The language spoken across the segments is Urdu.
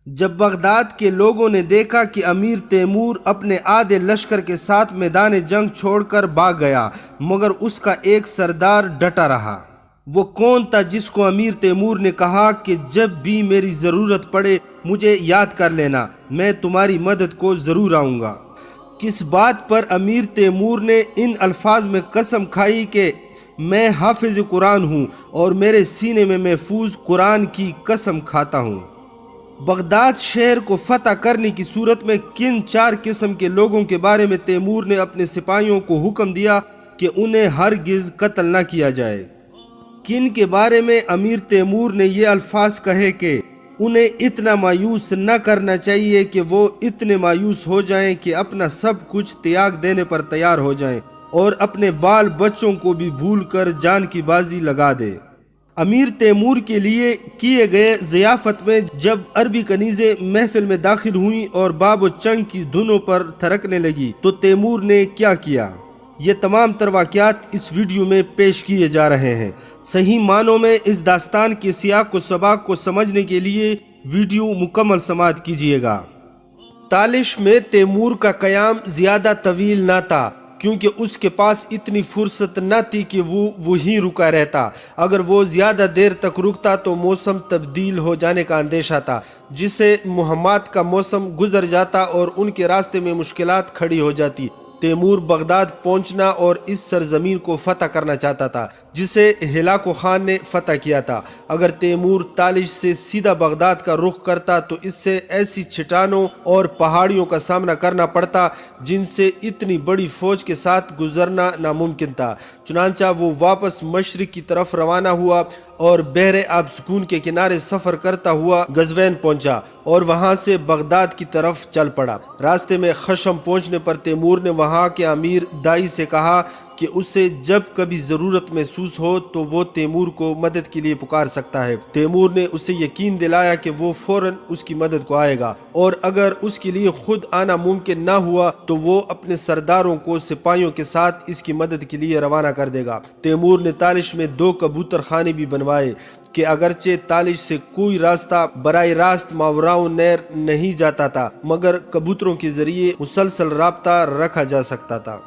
جب بغداد کے لوگوں نے دیکھا کہ امیر تیمور اپنے آدھے لشکر کے ساتھ میدان جنگ چھوڑ کر بھاگ گیا مگر اس کا ایک سردار ڈٹا رہا۔ وہ کون تھا جس کو امیر تیمور نے کہا کہ جب بھی میری ضرورت پڑے مجھے یاد کر لینا، میں تمہاری مدد کو ضرور آؤں گا۔ کس بات پر امیر تیمور نے ان الفاظ میں قسم کھائی کہ میں حافظ قرآن ہوں اور میرے سینے میں محفوظ قرآن کی قسم کھاتا ہوں۔ بغداد شہر کو فتح کرنے کی صورت میں کن 4 قسم کے لوگوں کے بارے میں تیمور نے اپنے سپاہیوں کو حکم دیا کہ انہیں ہرگز قتل نہ کیا جائے؟ کن کے بارے میں امیر تیمور نے یہ الفاظ کہے کہ انہیں اتنا مایوس نہ کرنا چاہیے کہ وہ اتنے مایوس ہو جائیں کہ اپنا سب کچھ تیاگ دینے پر تیار ہو جائیں اور اپنے بال بچوں کو بھی بھول کر جان کی بازی لگا دے؟ امیر تیمور کے لیے کیے گئے ضیافت میں جب عربی کنیزیں محفل میں داخل ہوئیں اور باب و چنگ کی دھنوں پر تھرکنے لگی تو تیمور نے کیا کیا؟ یہ تمام تر واقعات اس ویڈیو میں پیش کیے جا رہے ہیں۔ صحیح معنوں میں اس داستان کے سیاق و سباق کو سمجھنے کے لیے ویڈیو مکمل سماعت کیجیے گا۔ تالش میں تیمور کا قیام زیادہ طویل نہ تھا کیونکہ اس کے پاس اتنی فرصت نہ تھی کہ وہ وہیں رکا رہتا۔ اگر وہ زیادہ دیر تک رکتا تو موسم تبدیل ہو جانے کا اندیشہ تھا، جس سے مہمات کا موسم گزر جاتا اور ان کے راستے میں مشکلات کھڑی ہو جاتی۔ تیمور بغداد پہنچنا اور اس سرزمین کو فتح کرنا چاہتا تھا جسے ہلاکو خان نے فتح کیا تھا۔ اگر تیمور تالش سے سیدھا بغداد کا رخ کرتا تو اس سے ایسی چٹانوں اور پہاڑیوں کا سامنا کرنا پڑتا جن سے اتنی بڑی فوج کے ساتھ گزرنا ناممکن تھا۔ چنانچہ وہ واپس مشرق کی طرف روانہ ہوا اور بحر آبسکون کے کنارے سفر کرتا ہوا غزوین پہنچا اور وہاں سے بغداد کی طرف چل پڑا۔ راستے میں خشم پہنچنے پر تیمور نے وہاں کے امیر دائی سے کہا کہ اسے جب کبھی ضرورت محسوس ہو تو وہ تیمور کو مدد کے لیے پکار سکتا ہے۔ تیمور نے اسے یقین دلایا کہ وہ فوراً اس کی مدد کو آئے گا اور اگر اس کے لیے خود آنا ممکن نہ ہوا تو وہ اپنے سرداروں کو سپاہیوں کے ساتھ اس کی مدد کے لیے روانہ کر دے گا۔ تیمور نے تالش میں 2 کبوتر خانے بھی بنوائے کہ اگرچہ تالش سے کوئی راستہ براہ راست ماوراء نہر نہیں جاتا تھا مگر کبوتروں کے ذریعے مسلسل رابطہ رکھا جا سکتا تھا۔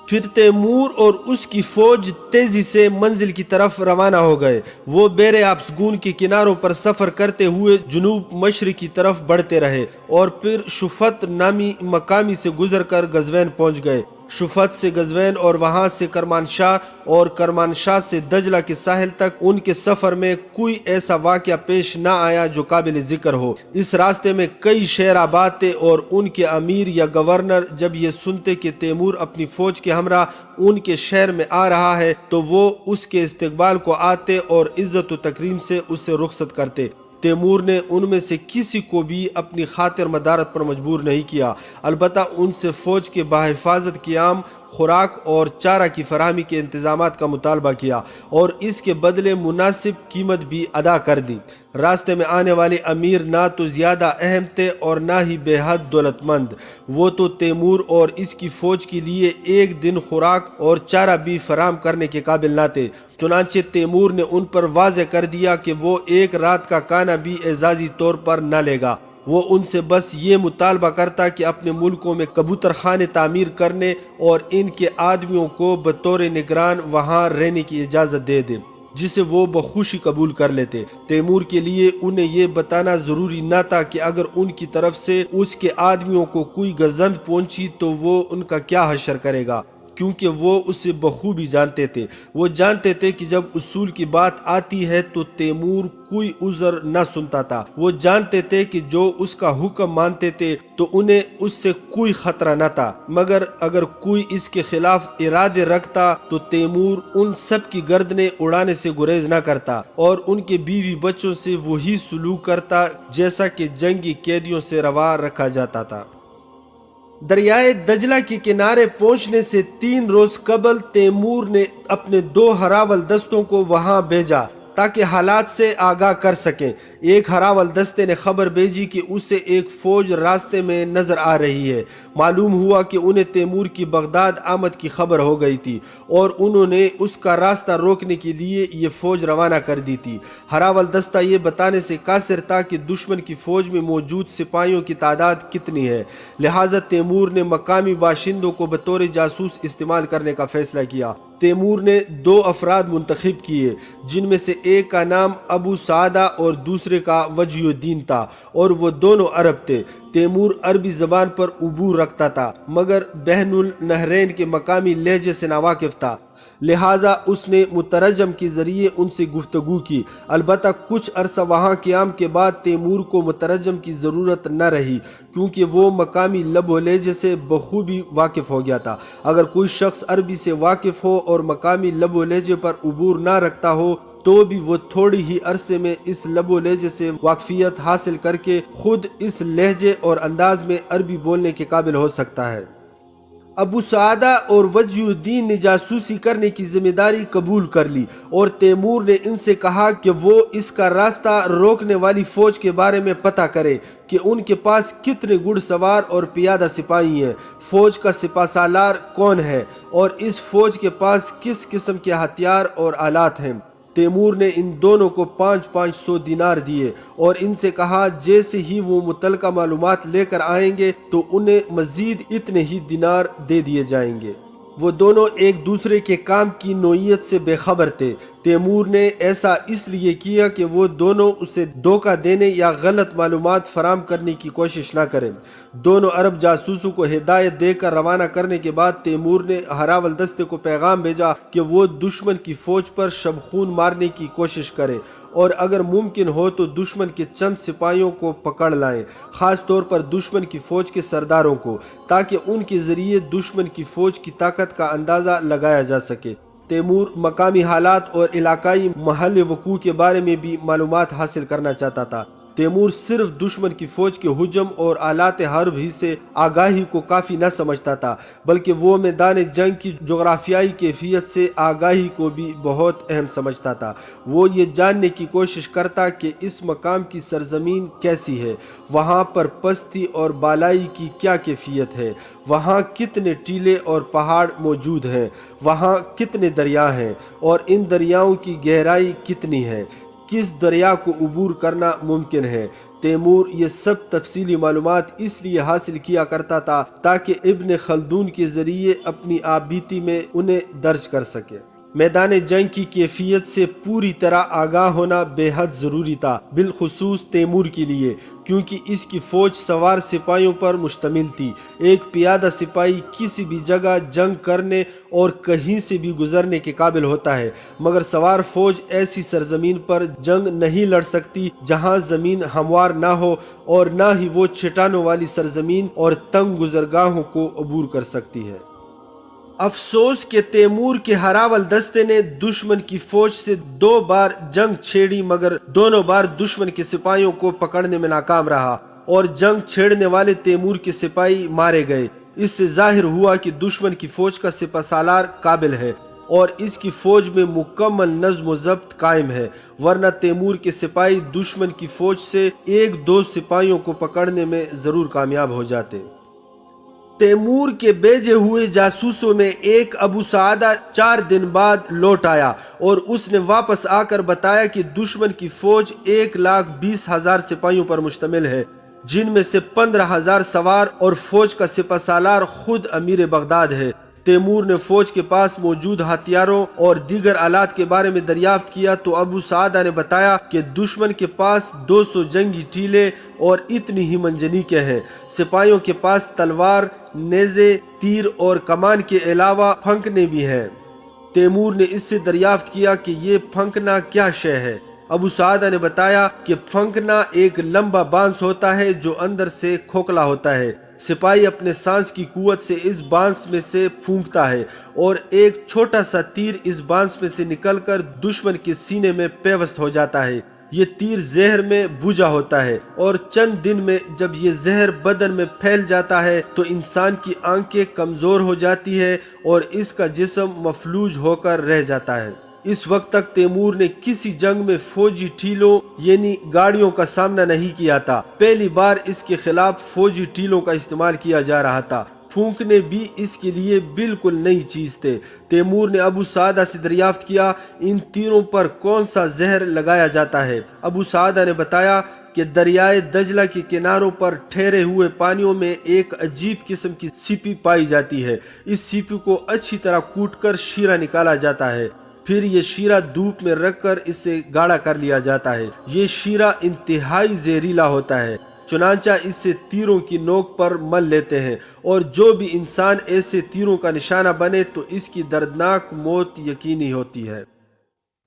پھر تیمور اور اس کی فوج تیزی سے منزل کی طرف روانہ ہو گئے۔ وہ بحر آبسگون کے کناروں پر سفر کرتے ہوئے جنوب مشرق کی طرف بڑھتے رہے اور پھر شفت نامی مقامی سے گزر کر غزوین پہنچ گئے۔ شفت سے غزوین اور وہاں سے کرمانشاہ اور کرمانشاہ سے دجلہ کے ساحل تک ان کے سفر میں کوئی ایسا واقعہ پیش نہ آیا جو قابل ذکر ہو۔ اس راستے میں کئی شہر آباد تھے اور ان کے امیر یا گورنر جب یہ سنتے کہ تیمور اپنی فوج کے ہمراہ ان کے شہر میں آ رہا ہے تو وہ اس کے استقبال کو آتے اور عزت و تکریم سے اسے رخصت کرتے۔ تیمور نے ان میں سے کسی کو بھی اپنی خاطر مدارت پر مجبور نہیں کیا، البتہ ان سے فوج کے بحفاظت قیام، خوراک اور چارہ کی فراہمی کے انتظامات کا مطالبہ کیا اور اس کے بدلے مناسب قیمت بھی ادا کر دی۔ راستے میں آنے والے امیر نہ تو زیادہ اہم تھے اور نہ ہی بے حد دولت مند۔ وہ تو تیمور اور اس کی فوج کے لیے ایک دن خوراک اور چارہ بھی فراہم کرنے کے قابل نہ تھے۔ چنانچہ تیمور نے ان پر واضح کر دیا کہ وہ ایک رات کا کھانا بھی اعزازی طور پر نہ لے گا۔ وہ ان سے بس یہ مطالبہ کرتا کہ اپنے ملکوں میں کبوتر خانے تعمیر کرنے اور ان کے آدمیوں کو بطور نگران وہاں رہنے کی اجازت دے دیں، جسے وہ بخوشی قبول کر لیتے۔ تیمور کے لیے انہیں یہ بتانا ضروری نہ تھا کہ اگر ان کی طرف سے اس کے آدمیوں کو کوئی گزند پہنچی تو وہ ان کا کیا حشر کرے گا، کیونکہ وہ اسے بخوبی جانتے تھے۔ وہ جانتے تھے کہ جب اصول کی بات آتی ہے تو تیمور کوئی عذر نہ سنتا تھا۔ وہ جانتے تھے کہ جو اس کا حکم مانتے تھے تو انہیں اس سے کوئی خطرہ نہ تھا، مگر اگر کوئی اس کے خلاف ارادے رکھتا تو تیمور ان سب کی گردنیں اڑانے سے گریز نہ کرتا اور ان کے بیوی بچوں سے وہی سلوک کرتا جیسا کہ جنگی قیدیوں سے روا رکھا جاتا تھا۔ دریائے دجلہ کے کنارے پہنچنے سے 3 روز قبل تیمور نے اپنے 2 ہراول دستوں کو وہاں بھیجا تاکہ حالات سے آگاہ کر سکیں۔ ایک ہراول دستے نے خبر بھیجی کہ اسے ایک فوج راستے میں نظر آ رہی ہے۔ معلوم ہوا کہ انہیں تیمور کی بغداد آمد کی خبر ہو گئی تھی اور انہوں نے اس کا راستہ روکنے کے لیے یہ فوج روانہ کر دی تھی۔ ہراول دستہ یہ بتانے سے قاصر تھا کہ دشمن کی فوج میں موجود سپاہیوں کی تعداد کتنی ہے، لہٰذا تیمور نے مقامی باشندوں کو بطور جاسوس استعمال کرنے کا فیصلہ کیا۔ تیمور نے 2 افراد منتخب کیے، جن میں سے ایک کا نام ابو سعدہ اور دوسرے کا وجہ الدین تھا، اور وہ دونوں عرب تھے۔ تیمور عربی زبان پر عبور رکھتا تھا مگر بحر النہرین کے مقامی لہجے سے ناواقف تھا، لہٰذا اس نے مترجم کے ذریعے ان سے گفتگو کی۔ البتہ کچھ عرصہ وہاں قیام کے بعد تیمور کو مترجم کی ضرورت نہ رہی، کیونکہ وہ مقامی لب و لہجے سے بخوبی واقف ہو گیا تھا۔ اگر کوئی شخص عربی سے واقف ہو اور مقامی لب و لہجے پر عبور نہ رکھتا ہو تو بھی وہ تھوڑی ہی عرصے میں اس لب و لہجے سے واقفیت حاصل کر کے خود اس لہجے اور انداز میں عربی بولنے کے قابل ہو سکتا ہے۔ ابو سعدہ اور وجہ الدین نے جاسوسی کرنے کی ذمہ داری قبول کر لی اور تیمور نے ان سے کہا کہ وہ اس کا راستہ روکنے والی فوج کے بارے میں پتہ کرے کہ ان کے پاس کتنے گھڑ سوار اور پیادہ سپاہی ہیں، فوج کا سپہ سالار کون ہے اور اس فوج کے پاس کس قسم کے ہتھیار اور آلات ہیں۔ تیمور نے ان دونوں کو 500 دینار دیے اور ان سے کہا جیسے ہی وہ متعلقہ معلومات لے کر آئیں گے تو انہیں مزید اتنے ہی دینار دے دیے جائیں گے۔ وہ دونوں ایک دوسرے کے کام کی نوعیت سے بے خبر تھے۔ تیمور نے ایسا اس لیے کیا کہ وہ دونوں اسے دھوکہ دینے یا غلط معلومات فراہم کرنے کی کوشش نہ کریں۔ دونوں عرب جاسوسوں کو ہدایت دے کر روانہ کرنے کے بعد تیمور نے ہراول دستے کو پیغام بھیجا کہ وہ دشمن کی فوج پر شبخون مارنے کی کوشش کرے اور اگر ممکن ہو تو دشمن کے چند سپاہیوں کو پکڑ لائیں، خاص طور پر دشمن کی فوج کے سرداروں کو، تاکہ ان کے ذریعے دشمن کی فوج کی طاقت کا اندازہ لگایا جا سکے۔ تیمور مقامی حالات اور علاقائی محل وقوع کے بارے میں بھی معلومات حاصل کرنا چاہتا تھا۔ تیمور صرف دشمن کی فوج کے ہجوم اور آلات حرب ہی سے آگاہی کو کافی نہ سمجھتا تھا، بلکہ وہ میدان جنگ کی جغرافیائی کیفیت سے آگاہی کو بھی بہت اہم سمجھتا تھا۔ وہ یہ جاننے کی کوشش کرتا کہ اس مقام کی سرزمین کیسی ہے، وہاں پر پستی اور بالائی کی کیا کیفیت ہے، وہاں کتنے ٹیلے اور پہاڑ موجود ہیں، وہاں کتنے دریا ہیں اور ان دریاؤں کی گہرائی کتنی ہے، کس دریا کو عبور کرنا ممکن ہے۔ تیمور یہ سب تفصیلی معلومات اس لیے حاصل کیا کرتا تھا تاکہ ابن خلدون کے ذریعے اپنی آپ بیتی میں انہیں درج کر سکے۔ میدان جنگ کی کیفیت سے پوری طرح آگاہ ہونا بے حد ضروری تھا، بالخصوص تیمور کے لیے، کیونکہ اس کی فوج سوار سپاہیوں پر مشتمل تھی۔ ایک پیادہ سپاہی کسی بھی جگہ جنگ کرنے اور کہیں سے بھی گزرنے کے قابل ہوتا ہے، مگر سوار فوج ایسی سرزمین پر جنگ نہیں لڑ سکتی جہاں زمین ہموار نہ ہو، اور نہ ہی وہ چٹانوں والی سرزمین اور تنگ گزرگاہوں کو عبور کر سکتی ہے۔ افسوس کہ تیمور کے ہراول دستے نے دشمن کی فوج سے 2 بار جنگ چھیڑی مگر دونوں بار دشمن کے سپاہیوں کو پکڑنے میں ناکام رہا اور جنگ چھیڑنے والے تیمور کے سپاہی مارے گئے۔ اس سے ظاہر ہوا کہ دشمن کی فوج کا سپہ سالار قابل ہے اور اس کی فوج میں مکمل نظم و ضبط قائم ہے، ورنہ تیمور کے سپاہی دشمن کی فوج سے 1-2 سپاہیوں کو پکڑنے میں ضرور کامیاب ہو جاتے۔ تیمور کے بھیجے ہوئے جاسوسوں میں ایک ابو سعدہ 4 دن بعد لوٹ آیا اور اس نے واپس آ کر بتایا کہ دشمن کی فوج 1,20,000 سپاہیوں پر مشتمل ہے، جن میں سے 15,000 سوار اور فوج کا سپہ سالار خود امیر بغداد ہے۔ تیمور نے فوج کے پاس موجود ہتھیاروں اور دیگر آلات کے بارے میں دریافت کیا تو ابو سعدہ نے بتایا کہ دشمن کے پاس 200 جنگی ٹیلے اور اتنی ہی منجنیقیں ہیں۔ سپاہیوں کے پاس تلوار، نیزے، تیر اور کمان کے علاوہ پھنکنے بھی ہیں۔ تیمور نے اس سے دریافت کیا کہ یہ پھنکنا کیا شے ہے۔ ابو سعدہ نے بتایا کہ پھنکنا ایک لمبا بانس ہوتا ہے جو اندر سے کھوکھلا ہوتا ہے۔ سپاہی اپنے سانس کی قوت سے اس بانس میں سے پھونکتا ہے اور ایک چھوٹا سا تیر اس بانس میں سے نکل کر دشمن کے سینے میں پیوست ہو جاتا ہے۔ یہ تیر زہر میں بھجا ہوتا ہے اور چند دن میں جب یہ زہر بدن میں پھیل جاتا ہے تو انسان کی آنکھیں کمزور ہو جاتی ہے اور اس کا جسم مفلوج ہو کر رہ جاتا ہے۔ اس وقت تک تیمور نے کسی جنگ میں فوجی ٹھیلوں یعنی گاڑیوں کا سامنا نہیں کیا تھا۔ پہلی بار اس کے خلاف فوجی ٹھیلوں کا استعمال کیا جا رہا تھا۔ پھونکنے بھی اس کے لیے بالکل نئی چیز تھے۔ تیمور نے ابو سعدہ سے دریافت کیا ان تیروں پر کون سا زہر لگایا جاتا ہے۔ ابو سعدہ نے بتایا کہ دریائے دجلہ کے کناروں پر ٹھہرے ہوئے پانیوں میں ایک عجیب قسم کی سیپی پائی جاتی ہے۔ اس سیپی کو اچھی طرح کوٹ کر شیرہ نکالا جاتا ہے، پھر یہ شیرہ دھوپ میں رکھ کر اسے گاڑھا کر لیا جاتا ہے۔ یہ شیرہ انتہائی زہریلا ہوتا ہے، چنانچہ اس سے تیروں کی نوک پر مل لیتے ہیں، اور جو بھی انسان ایسے تیروں کا نشانہ بنے تو اس کی دردناک موت یقینی ہوتی ہے۔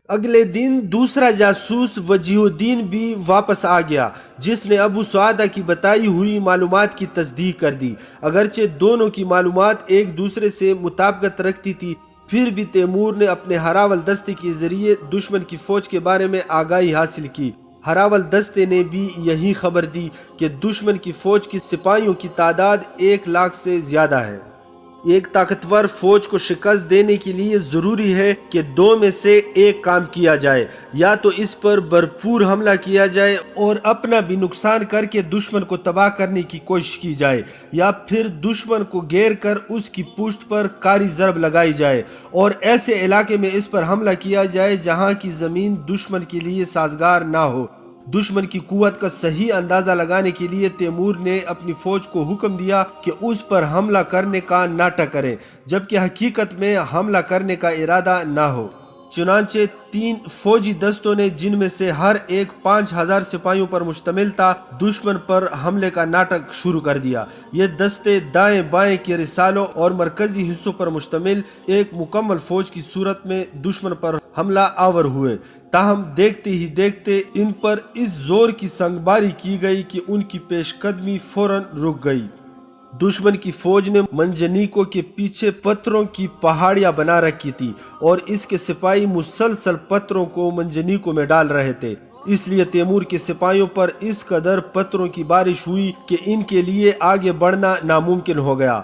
اگلے دن دوسرا جاسوس وجیہ الدین بھی واپس آ گیا، جس نے ابو سعدہ کی بتائی ہوئی معلومات کی تصدیق کر دی۔ اگرچہ دونوں کی معلومات ایک دوسرے سے مطابقت رکھتی تھی، پھر بھی تیمور نے اپنے ہراول دستے کے ذریعے دشمن کی فوج کے بارے میں آگاہی حاصل کی۔ ہراول دستے نے بھی یہی خبر دی کہ دشمن کی فوج کی سپاہیوں کی تعداد 1,00,000 سے زیادہ ہے۔ ایک طاقتور فوج کو شکست دینے کے لیے ضروری ہے کہ دو میں سے ایک کام کیا جائے، یا تو اس پر بھرپور حملہ کیا جائے اور اپنا بھی نقصان کر کے دشمن کو تباہ کرنے کی کوشش کی جائے، یا پھر دشمن کو گھیر کر اس کی پشت پر کاری ضرب لگائی جائے اور ایسے علاقے میں اس پر حملہ کیا جائے جہاں کی زمین دشمن کے لیے سازگار نہ ہو۔ دشمن کی قوت کا صحیح اندازہ لگانے کے لیے تیمور نے اپنی فوج کو حکم دیا کہ اس پر حملہ کرنے کا ناٹک کرے، جبکہ حقیقت میں حملہ کرنے کا ارادہ نہ ہو۔ چنانچہ 3 فوجی دستوں نے، جن میں سے ہر ایک 5,000 سپاہیوں پر مشتمل تھا، دشمن پر حملے کا ناٹک شروع کر دیا۔ یہ دستے دائیں بائیں کے رسالوں اور مرکزی حصوں پر مشتمل ایک مکمل فوج کی صورت میں دشمن پر حملہ آور ہوئے، تاہم دیکھتے ہی دیکھتے ان پر اس زور کی سنگباری کی گئی کہ ان کی پیش قدمی فوراً رک گئی۔ دشمن کی فوج نے منجنیکوں کے پیچھے پتھروں کی پہاڑیاں بنا رکھی تھی اور اس کے سپاہی مسلسل پتھروں کو منجنیکوں میں ڈال رہے تھے، اس لیے تیمور کے سپاہیوں پر اس قدر پتھروں کی بارش ہوئی کہ ان کے لیے آگے بڑھنا ناممکن ہو گیا۔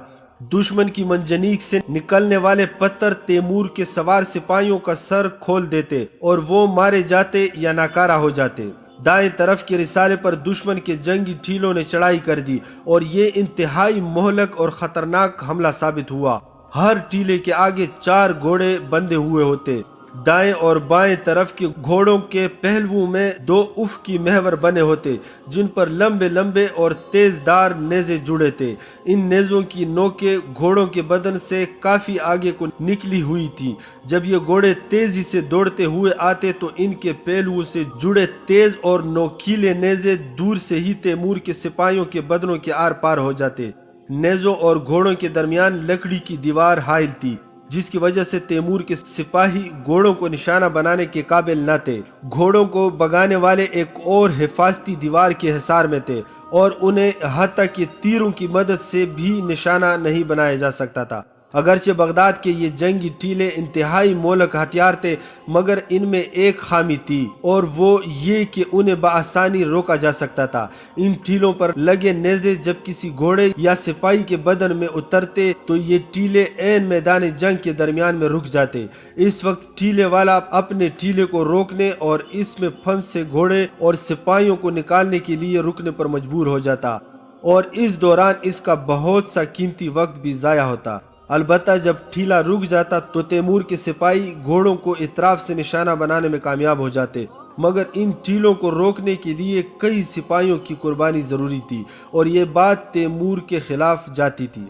دشمن کی منجنیک سے نکلنے والے پتھر تیمور کے سوار سپاہیوں کا سر کھول دیتے اور وہ مارے جاتے یا ناکارہ ہو جاتے۔ دائیں طرف کے رسالے پر دشمن کے جنگی ٹھیلوں نے چڑھائی کر دی اور یہ انتہائی مہلک اور خطرناک حملہ ثابت ہوا۔ ہر ٹیلے کے آگے 4 گھوڑے بندھے ہوئے ہوتے۔ دائیں اور بائیں طرف کے گھوڑوں کے پہلوؤں میں 2 افقی محور بنے ہوتے، جن پر لمبے لمبے اور تیز دار نیزے جڑے تھے۔ ان نیزوں کی نوکیں گھوڑوں کے بدن سے کافی آگے کو نکلی ہوئی تھی۔ جب یہ گھوڑے تیزی سے دوڑتے ہوئے آتے تو ان کے پہلوؤں سے جڑے تیز اور نوکیلے نیزے دور سے ہی تیمور کے سپاہیوں کے بدنوں کے آر پار ہو جاتے۔ نیزوں اور گھوڑوں کے درمیان لکڑی کی دیوار حائل تھی، جس کی وجہ سے تیمور کے سپاہی گھوڑوں کو نشانہ بنانے کے قابل نہ تھے۔ گھوڑوں کو بگانے والے ایک اور حفاظتی دیوار کے حصار میں تھے اور انہیں حتیٰ کہ تیروں کی مدد سے بھی نشانہ نہیں بنایا جا سکتا تھا۔ اگرچہ بغداد کے یہ جنگی ٹیلے انتہائی مہلک ہتھیار تھے، مگر ان میں ایک خامی تھی اور وہ یہ کہ انہیں بآسانی روکا جا سکتا تھا۔ ان ٹیلوں پر لگے نیزے جب کسی گھوڑے یا سپاہی کے بدن میں اترتے تو یہ ٹیلے عین میدان جنگ کے درمیان میں رک جاتے۔ اس وقت ٹیلے والا اپنے ٹیلے کو روکنے اور اس میں پھنسے گھوڑے اور سپاہیوں کو نکالنے کے لیے رکنے پر مجبور ہو جاتا، اور اس دوران اس کا بہت سا قیمتی وقت بھی ضائع ہوتا۔ البتہ جب ٹھیلا رک جاتا تو تیمور کے سپاہی گھوڑوں کو اطراف سے نشانہ بنانے میں کامیاب ہو جاتے، مگر ان ٹھیلوں کو روکنے کے لیے کئی سپاہیوں کی قربانی ضروری تھی اور یہ بات تیمور کے خلاف جاتی تھی۔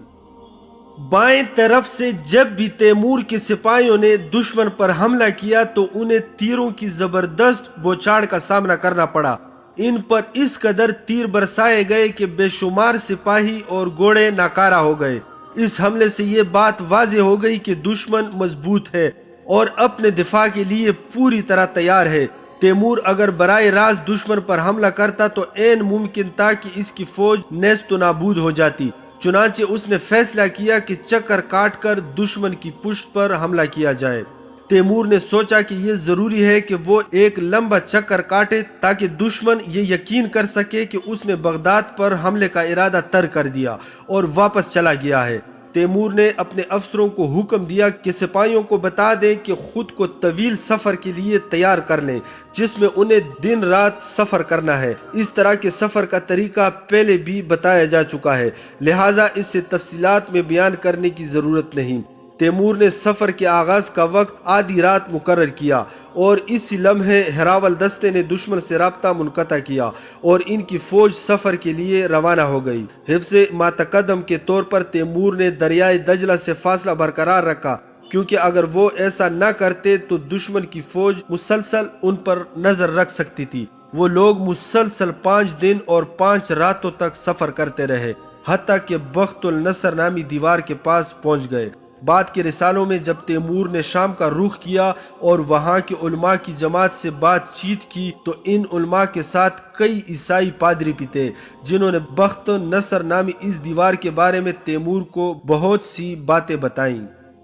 بائیں طرف سے جب بھی تیمور کے سپاہیوں نے دشمن پر حملہ کیا تو انہیں تیروں کی زبردست بوچھاڑ کا سامنا کرنا پڑا۔ ان پر اس قدر تیر برسائے گئے کہ بے شمار سپاہی اور گھوڑے ناکارہ ہو گئے۔ اس حملے سے یہ بات واضح ہو گئی کہ دشمن مضبوط ہے اور اپنے دفاع کے لیے پوری طرح تیار ہے۔ تیمور اگر براہ راست دشمن پر حملہ کرتا تو عین ممکن تھا کہ اس کی فوج نیست و نابود ہو جاتی۔ چنانچہ اس نے فیصلہ کیا کہ چکر کاٹ کر دشمن کی پشت پر حملہ کیا جائے۔ تیمور نے سوچا کہ یہ ضروری ہے کہ وہ ایک لمبا چکر کاٹے تاکہ دشمن یہ یقین کر سکے کہ اس نے بغداد پر حملے کا ارادہ ترک کر دیا اور واپس چلا گیا ہے۔ تیمور نے اپنے افسروں کو حکم دیا کہ سپاہیوں کو بتا دیں کہ خود کو طویل سفر کے لیے تیار کر لیں، جس میں انہیں دن رات سفر کرنا ہے۔ اس طرح کے سفر کا طریقہ پہلے بھی بتایا جا چکا ہے، لہٰذا اس سے تفصیلات میں بیان کرنے کی ضرورت نہیں۔ تیمور نے سفر کے آغاز کا وقت آدھی رات مقرر کیا اور اسی لمحے ہراول دستے نے دشمن سے رابطہ منقطع کیا اور ان کی فوج سفر کے لیے روانہ ہو گئی۔ حفظ ما تقدم کے طور پر تیمور نے دریائے دجلہ سے فاصلہ برقرار رکھا، کیونکہ اگر وہ ایسا نہ کرتے تو دشمن کی فوج مسلسل ان پر نظر رکھ سکتی تھی۔ وہ لوگ مسلسل 5 دن اور 5 راتوں تک سفر کرتے رہے، حتیٰ کہ بخت النصر نامی دیوار کے پاس پہنچ گئے۔ بعد کے رسالوں میں جب تیمور نے شام کا رخ کیا اور وہاں کے علماء کی جماعت سے بات چیت کی تو ان علماء کے ساتھ کئی عیسائی پادری بھی تھے، جنہوں نے بخت نصر نامی اس دیوار کے بارے میں تیمور کو بہت سی باتیں بتائیں۔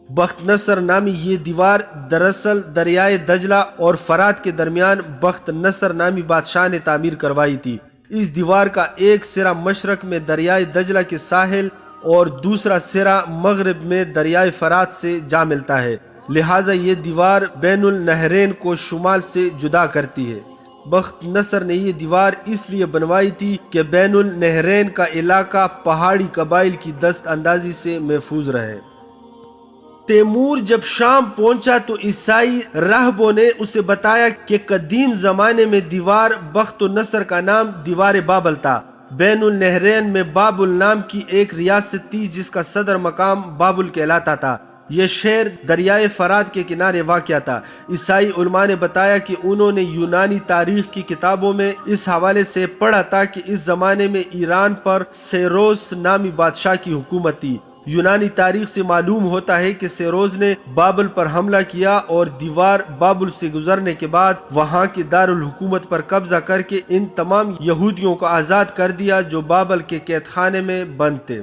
بخت نصر نامی یہ دیوار دراصل دریائے دجلہ اور فرات کے درمیان بخت نصر نامی بادشاہ نے تعمیر کروائی تھی۔ اس دیوار کا ایک سرا مشرق میں دریائے دجلہ کے ساحل اور دوسرا سرا مغرب میں دریائے فرات سے جا ملتا ہے، لہٰذا یہ دیوار بین النہرین کو شمال سے جدا کرتی ہے۔ بخت نصر نے یہ دیوار اس لیے بنوائی تھی کہ بین النہرین کا علاقہ پہاڑی قبائل کی دست اندازی سے محفوظ رہے۔ تیمور جب شام پہنچا تو عیسائی راہبوں نے اسے بتایا کہ قدیم زمانے میں دیوار بخت نصر کا نام دیوار بابل تھا۔ بین النہرین میں بابل نام کی ایک ریاست تھی جس کا صدر مقام بابل کہلاتا تھا۔ یہ شہر دریائے فرات کے کنارے واقع تھا۔ عیسائی علماء نے بتایا کہ انہوں نے یونانی تاریخ کی کتابوں میں اس حوالے سے پڑھا تھا کہ اس زمانے میں ایران پر سیروس نامی بادشاہ کی حکومت تھی۔ یونانی تاریخ سے معلوم ہوتا ہے کہ سیروس نے بابل پر حملہ کیا اور دیوار بابل سے گزرنے کے بعد وہاں کے دارالحکومت پر قبضہ کر کے ان تمام یہودیوں کو آزاد کر دیا جو بابل کے قید خانے میں بند تھے۔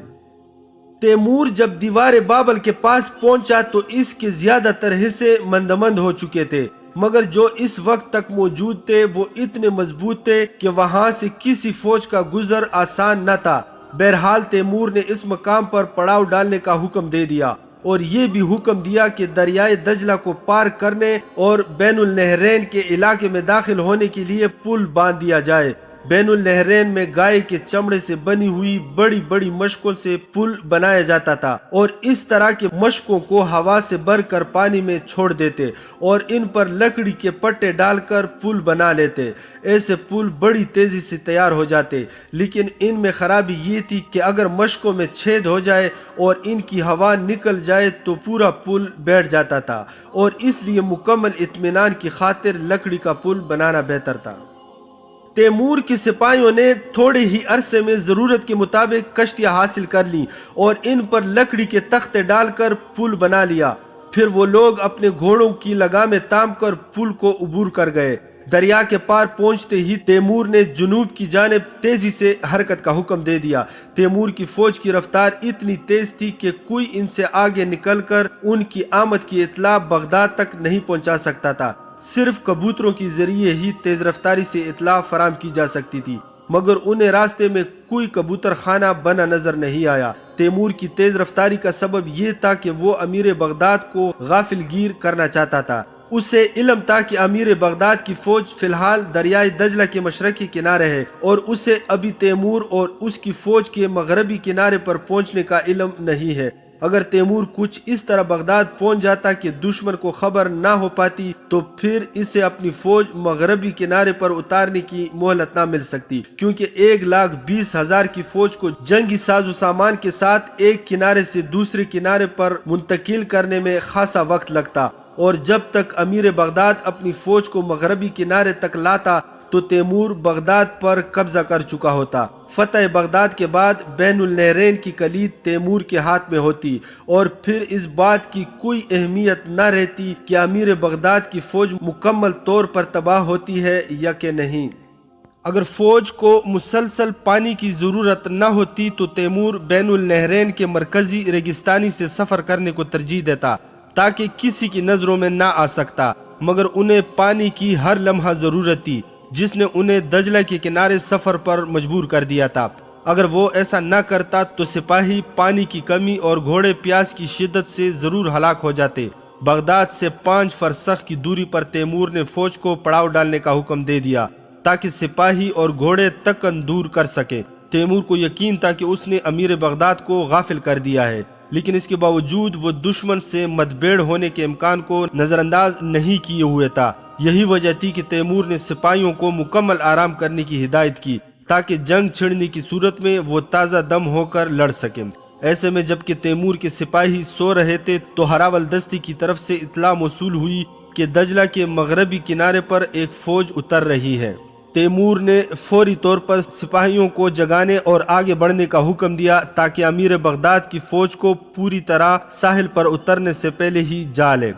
تیمور جب دیوار بابل کے پاس پہنچا تو اس کے زیادہ تر حصے مندمند ہو چکے تھے، مگر جو اس وقت تک موجود تھے وہ اتنے مضبوط تھے کہ وہاں سے کسی فوج کا گزر آسان نہ تھا۔ بہرحال تیمور نے اس مقام پر پڑاؤ ڈالنے کا حکم دے دیا اور یہ بھی حکم دیا کہ دریائے دجلہ کو پار کرنے اور بین النہرین کے علاقے میں داخل ہونے کے لیے پل باندھ دیا جائے۔ بین النہرین میں گائے کے چمڑے سے بنی ہوئی بڑی بڑی مشکوں سے پل بنایا جاتا تھا اور اس طرح کے مشکوں کو ہوا سے بھر کر پانی میں چھوڑ دیتے اور ان پر لکڑی کے پٹے ڈال کر پل بنا لیتے۔ ایسے پل بڑی تیزی سے تیار ہو جاتے، لیکن ان میں خرابی یہ تھی کہ اگر مشکوں میں چھید ہو جائے اور ان کی ہوا نکل جائے تو پورا پل بیٹھ جاتا تھا، اور اس لیے مکمل اطمینان کی خاطر لکڑی کا پل بنانا بہتر تھا۔ تیمور کے سپاہیوں نے تھوڑے ہی عرصے میں ضرورت کے مطابق کشتیاں حاصل کر لیں اور ان پر لکڑی کے تختے ڈال کر پل بنا لیا۔ پھر وہ لوگ اپنے گھوڑوں کی لگامیں تام کر پل کو عبور کر گئے۔ دریا کے پار پہنچتے ہی تیمور نے جنوب کی جانب تیزی سے حرکت کا حکم دے دیا۔ تیمور کی فوج کی رفتار اتنی تیز تھی کہ کوئی ان سے آگے نکل کر ان کی آمد کی اطلاع بغداد تک نہیں پہنچا سکتا تھا۔ صرف کبوتروں کے ذریعے ہی تیز رفتاری سے اطلاع فراہم کی جا سکتی تھی، مگر انہیں راستے میں کوئی کبوتر خانہ بنا نظر نہیں آیا۔ تیمور کی تیز رفتاری کا سبب یہ تھا کہ وہ امیر بغداد کو غافل گیر کرنا چاہتا تھا۔ اسے علم تھا کہ امیر بغداد کی فوج فی الحال دریائے دجلہ کے مشرقی کنارے ہے اور اسے ابھی تیمور اور اس کی فوج کے مغربی کنارے پر پہنچنے کا علم نہیں ہے۔ اگر تیمور کچھ اس طرح بغداد پہنچ جاتا کہ دشمن کو خبر نہ ہو پاتی تو پھر اسے اپنی فوج مغربی کنارے پر اتارنے کی مہلت نہ مل سکتی، کیونکہ 1,20,000 کی فوج کو جنگی ساز و سامان کے ساتھ ایک کنارے سے دوسرے کنارے پر منتقل کرنے میں خاصا وقت لگتا، اور جب تک امیر بغداد اپنی فوج کو مغربی کنارے تک لاتا تو تیمور بغداد پر قبضہ کر چکا ہوتا۔ فتح بغداد کے بعد بین النہرین کی کلید تیمور کے ہاتھ میں ہوتی اور پھر اس بات کی کوئی اہمیت نہ رہتی کہ امیر بغداد کی فوج مکمل طور پر تباہ ہوتی ہے یا کہ نہیں۔ اگر فوج کو مسلسل پانی کی ضرورت نہ ہوتی تو تیمور بین النہرین کے مرکزی ریگستانی سے سفر کرنے کو ترجیح دیتا تاکہ کسی کی نظروں میں نہ آ سکتا، مگر انہیں پانی کی ہر لمحہ ضرورت تھی جس نے انہیں دجلہ کے کنارے سفر پر مجبور کر دیا تھا۔ اگر وہ ایسا نہ کرتا تو سپاہی پانی کی کمی اور گھوڑے پیاس کی شدت سے ضرور ہلاک ہو جاتے۔ بغداد سے 5 فرسخ کی دوری پر تیمور نے فوج کو پڑاؤ ڈالنے کا حکم دے دیا تاکہ سپاہی اور گھوڑے تکن دور کر سکے۔ تیمور کو یقین تھا کہ اس نے امیر بغداد کو غافل کر دیا ہے، لیکن اس کے باوجود وہ دشمن سے مدبھیڑ ہونے کے امکان کو نظر انداز نہیں کیے ہوئے تھا۔ یہی وجہ تھی کہ تیمور نے سپاہیوں کو مکمل آرام کرنے کی ہدایت کی تاکہ جنگ چھڑنے کی صورت میں وہ تازہ دم ہو کر لڑ سکیں۔ ایسے میں جبکہ تیمور کے سپاہی سو رہے تھے تو ہراول دستی کی طرف سے اطلاع موصول ہوئی کہ دجلہ کے مغربی کنارے پر ایک فوج اتر رہی ہے۔ تیمور نے فوری طور پر سپاہیوں کو جگانے اور آگے بڑھنے کا حکم دیا تاکہ امیر بغداد کی فوج کو پوری طرح ساحل پر اترنے سے پہلے ہی جا لے۔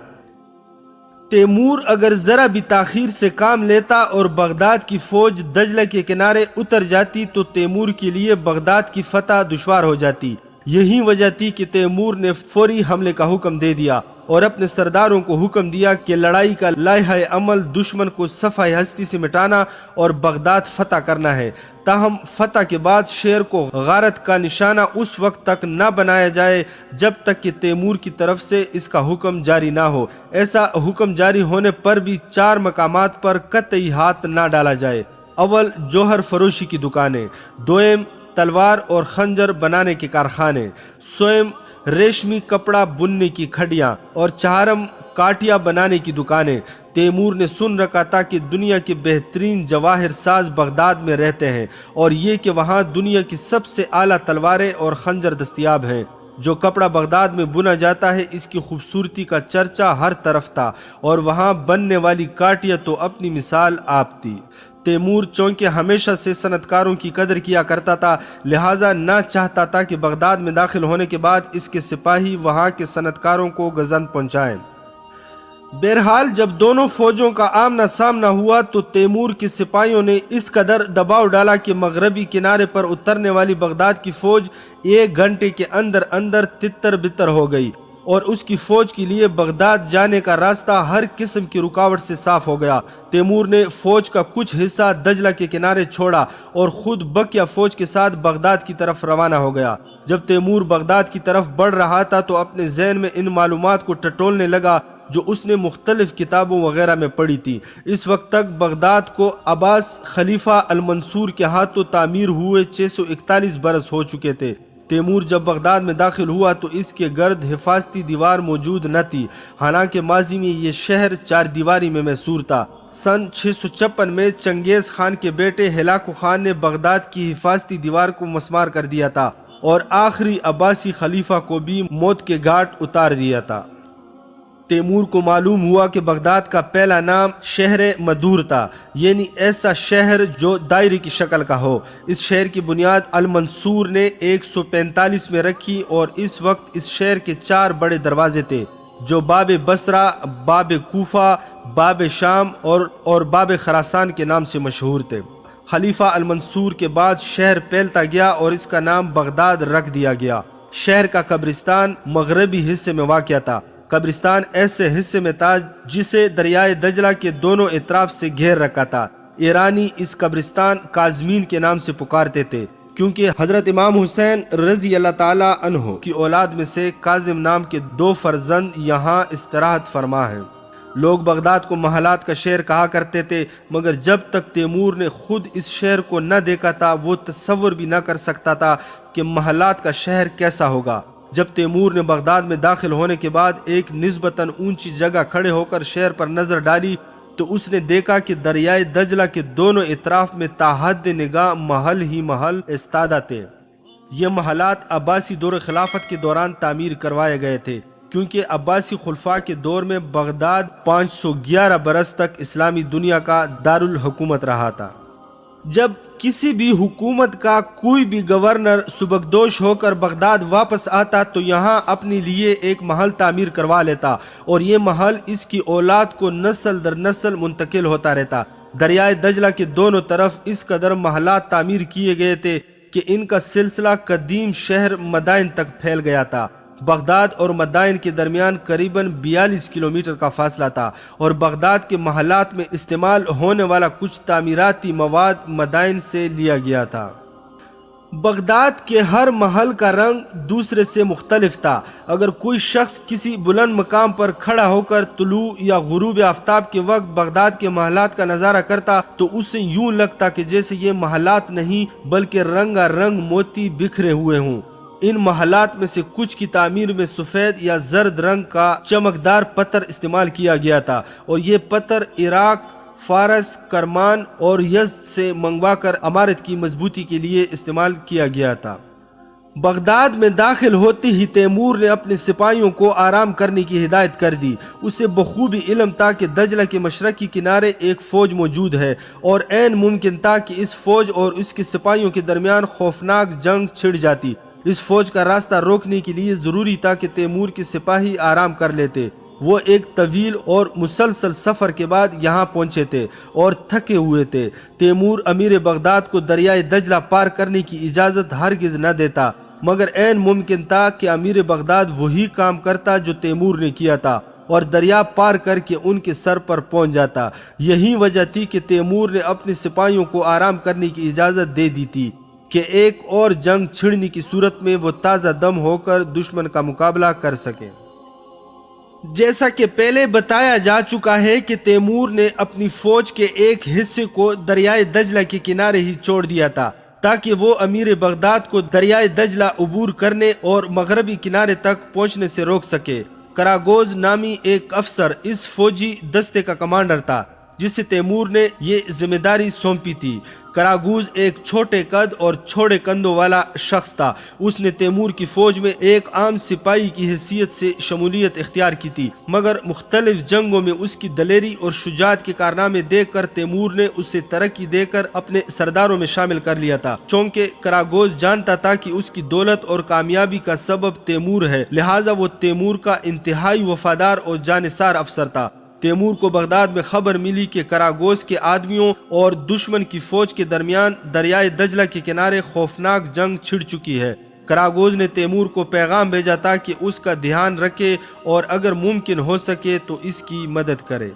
تیمور اگر ذرا بھی تاخیر سے کام لیتا اور بغداد کی فوج دجلہ کے کنارے اتر جاتی تو تیمور کے لیے بغداد کی فتح دشوار ہو جاتی۔ یہی وجہ تھی کہ تیمور نے فوری حملے کا حکم دے دیا اور اپنے سرداروں کو حکم دیا کہ لڑائی کا لائحہ عمل دشمن کو صفحہ ہستی سے مٹانا اور بغداد فتح کرنا ہے۔ تاہم فتح کے بعد شہر کو غارت کا نشانہ اس وقت تک نہ بنایا جائے جب تک کہ تیمور کی طرف سے اس کا حکم جاری نہ ہو۔ ایسا حکم جاری ہونے پر بھی 4 مقامات پر قطعی ہاتھ نہ ڈالا جائے۔ اول، جوہر فروشی کی دکانیں، دوم، تلوار اور خنجر بنانے کے کارخانے، سوم، ریشمی کپڑا بننے کی کھڈیاں، اور چہارم، کاٹیا بنانے کی دکانیں۔ تیمور نے سن رکھا تھا کہ دنیا کے بہترین جواہر ساز بغداد میں رہتے ہیں اور یہ کہ وہاں دنیا کی سب سے اعلیٰ تلواریں اور خنجر دستیاب ہیں۔ جو کپڑا بغداد میں بنا جاتا ہے اس کی خوبصورتی کا چرچا ہر طرف تھا اور وہاں بننے والی کاٹیا تو اپنی مثال آپ تھی۔ تیمور چونکہ ہمیشہ سے صنعت کاروں کی قدر کیا کرتا تھا، لہٰذا نہ چاہتا تھا کہ بغداد میں داخل ہونے کے بعد اس کے سپاہی وہاں کے صنعت کاروں کو گزند پہنچائیں۔ بہرحال جب دونوں فوجوں کا آمنا سامنا ہوا تو تیمور کے سپاہیوں نے اس قدر دباؤ ڈالا کہ مغربی کنارے پر اترنے والی بغداد کی فوج 1 گھنٹے کے اندر اندر تتر بتر ہو گئی اور اس کی فوج کے لیے بغداد جانے کا راستہ ہر قسم کی رکاوٹ سے صاف ہو گیا۔ تیمور نے فوج کا کچھ حصہ دجلہ کے کنارے چھوڑا اور خود بقیہ فوج کے ساتھ بغداد کی طرف روانہ ہو گیا۔ جب تیمور بغداد کی طرف بڑھ رہا تھا تو اپنے ذہن میں ان معلومات کو ٹٹولنے لگا جو اس نے مختلف کتابوں وغیرہ میں پڑھی تھی۔ اس وقت تک بغداد کو عباس خلیفہ المنصور کے ہاتھوں تعمیر ہوئے 641 برس ہو چکے تھے۔ تیمور جب بغداد میں داخل ہوا تو اس کے گرد حفاظتی دیوار موجود نہ تھی، حالانکہ ماضی میں یہ شہر 4 دیواری میں محصور تھا۔ سن 656 میں چنگیز خان کے بیٹے ہلاکو خان نے بغداد کی حفاظتی دیوار کو مسمار کر دیا تھا اور آخری عباسی خلیفہ کو بھی موت کے گھاٹ اتار دیا تھا۔ تیمور کو معلوم ہوا کہ بغداد کا پہلا نام شہر مدور تھا، یعنی ایسا شہر جو دائرے کی شکل کا ہو۔ اس شہر کی بنیاد المنصور نے 145 میں رکھی اور اس وقت اس شہر کے 4 بڑے دروازے تھے جو باب بصرہ، باب کوفہ، باب شام اور باب خراسان کے نام سے مشہور تھے۔ خلیفہ المنصور کے بعد شہر پھیلتا گیا اور اس کا نام بغداد رکھ دیا گیا۔ شہر کا قبرستان مغربی حصے میں واقع تھا۔ قبرستان ایسے حصے میں تھا جسے دریائے دجلہ کے دونوں اطراف سے گھیر رکھا تھا۔ ایرانی اس قبرستان کاظمین کے نام سے پکارتے تھے کیونکہ حضرت امام حسین رضی اللہ تعالی عنہ کی اولاد میں سے کاظم نام کے 2 فرزند یہاں استراحت فرما ہیں۔ لوگ بغداد کو محلات کا شہر کہا کرتے تھے، مگر جب تک تیمور نے خود اس شہر کو نہ دیکھا تھا وہ تصور بھی نہ کر سکتا تھا کہ محلات کا شہر کیسا ہوگا۔ جب تیمور نے بغداد میں داخل ہونے کے بعد ایک نسبتاً اونچی جگہ کھڑے ہو کر شہر پر نظر ڈالی تو اس نے دیکھا کہ دریائے دجلہ کے دونوں اطراف میں تا حد نگاہ محل ہی محل استادہ تھے۔ یہ محلات عباسی دور خلافت کے دوران تعمیر کروائے گئے تھے کیونکہ عباسی خلفاء کے دور میں بغداد 511 برس تک اسلامی دنیا کا دارالحکومت رہا تھا۔ جب کسی بھی حکومت کا کوئی بھی گورنر سبکدوش ہو کر بغداد واپس آتا تو یہاں اپنے لیے ایک محل تعمیر کروا لیتا اور یہ محل اس کی اولاد کو نسل در نسل منتقل ہوتا رہتا۔ دریائے دجلہ کے دونوں طرف اس قدر محلات تعمیر کیے گئے تھے کہ ان کا سلسلہ قدیم شہر مدائن تک پھیل گیا تھا۔ بغداد اور مدائن کے درمیان قریباً 42 کلومیٹر کا فاصلہ تھا اور بغداد کے محلات میں استعمال ہونے والا کچھ تعمیراتی مواد مدائن سے لیا گیا تھا۔ بغداد کے ہر محل کا رنگ دوسرے سے مختلف تھا۔ اگر کوئی شخص کسی بلند مقام پر کھڑا ہو کر طلوع یا غروب آفتاب کے وقت بغداد کے محلات کا نظارہ کرتا تو اسے یوں لگتا کہ جیسے یہ محلات نہیں بلکہ رنگا رنگ موتی بکھرے ہوئے ہوں۔ ان محلات میں سے کچھ کی تعمیر میں سفید یا زرد رنگ کا چمکدار پتھر استعمال کیا گیا تھا، اور یہ پتھر عراق، فارس، کرمان اور یزد سے منگوا کر عمارت کی مضبوطی کے لیے استعمال کیا گیا تھا۔ بغداد میں داخل ہوتے ہی تیمور نے اپنے سپاہیوں کو آرام کرنے کی ہدایت کر دی۔ اسے بخوبی علم تھا کہ دجلہ کے مشرقی کنارے ایک فوج موجود ہے، اور عین ممکن تھا کہ اس فوج اور اس کے سپاہیوں کے درمیان خوفناک جنگ چھڑ جاتی۔ اس فوج کا راستہ روکنے کے لیے ضروری تھا کہ تیمور کے سپاہی آرام کر لیتے۔ وہ ایک طویل اور مسلسل سفر کے بعد یہاں پہنچے تھے اور تھکے ہوئے تھے۔ تیمور امیر بغداد کو دریائے دجلہ پار کرنے کی اجازت ہرگز نہ دیتا، مگر عین ممکن تھا کہ امیر بغداد وہی کام کرتا جو تیمور نے کیا تھا اور دریا پار کر کے ان کے سر پر پہنچ جاتا۔ یہی وجہ تھی کہ تیمور نے اپنے سپاہیوں کو آرام کرنے کی اجازت دے دی تھی کہ ایک اور جنگ چھڑنے کی صورت میں وہ تازہ دم ہو کر دشمن کا مقابلہ کر سکیں۔ جیسا کہ پہلے بتایا جا چکا ہے کہ تیمور نے اپنی فوج کے ایک حصے کو دریائے دجلہ کے کنارے ہی چھوڑ دیا تھا تاکہ وہ امیر بغداد کو دریائے دجلہ عبور کرنے اور مغربی کنارے تک پہنچنے سے روک سکے۔ کراگوز نامی ایک افسر اس فوجی دستے کا کمانڈر تھا جسے تیمور نے یہ ذمہ داری سونپی تھی۔ کراگوز ایک چھوٹے قد اور چھوڑے کندھوں والا شخص تھا۔ اس نے تیمور کی فوج میں ایک عام سپاہی کی حیثیت سے شمولیت اختیار کی تھی، مگر مختلف جنگوں میں اس کی دلیری اور شجاعت کے کارنامے دیکھ کر تیمور نے اسے ترقی دے کر اپنے سرداروں میں شامل کر لیا تھا۔ چونکہ کراگوز جانتا تھا کہ اس کی دولت اور کامیابی کا سبب تیمور ہے، لہٰذا وہ تیمور کا انتہائی وفادار اور جانثار افسر تھا۔ تیمور کو بغداد میں خبر ملی کہ کراگوز کے آدمیوں اور دشمن کی فوج کے درمیان دریائے دجلہ کے کنارے خوفناک جنگ چھڑ چکی ہے۔ کراگوز نے تیمور کو پیغام بھیجا تھا کہ اس کا دھیان رکھے اور اگر ممکن ہو سکے تو اس کی مدد کرے۔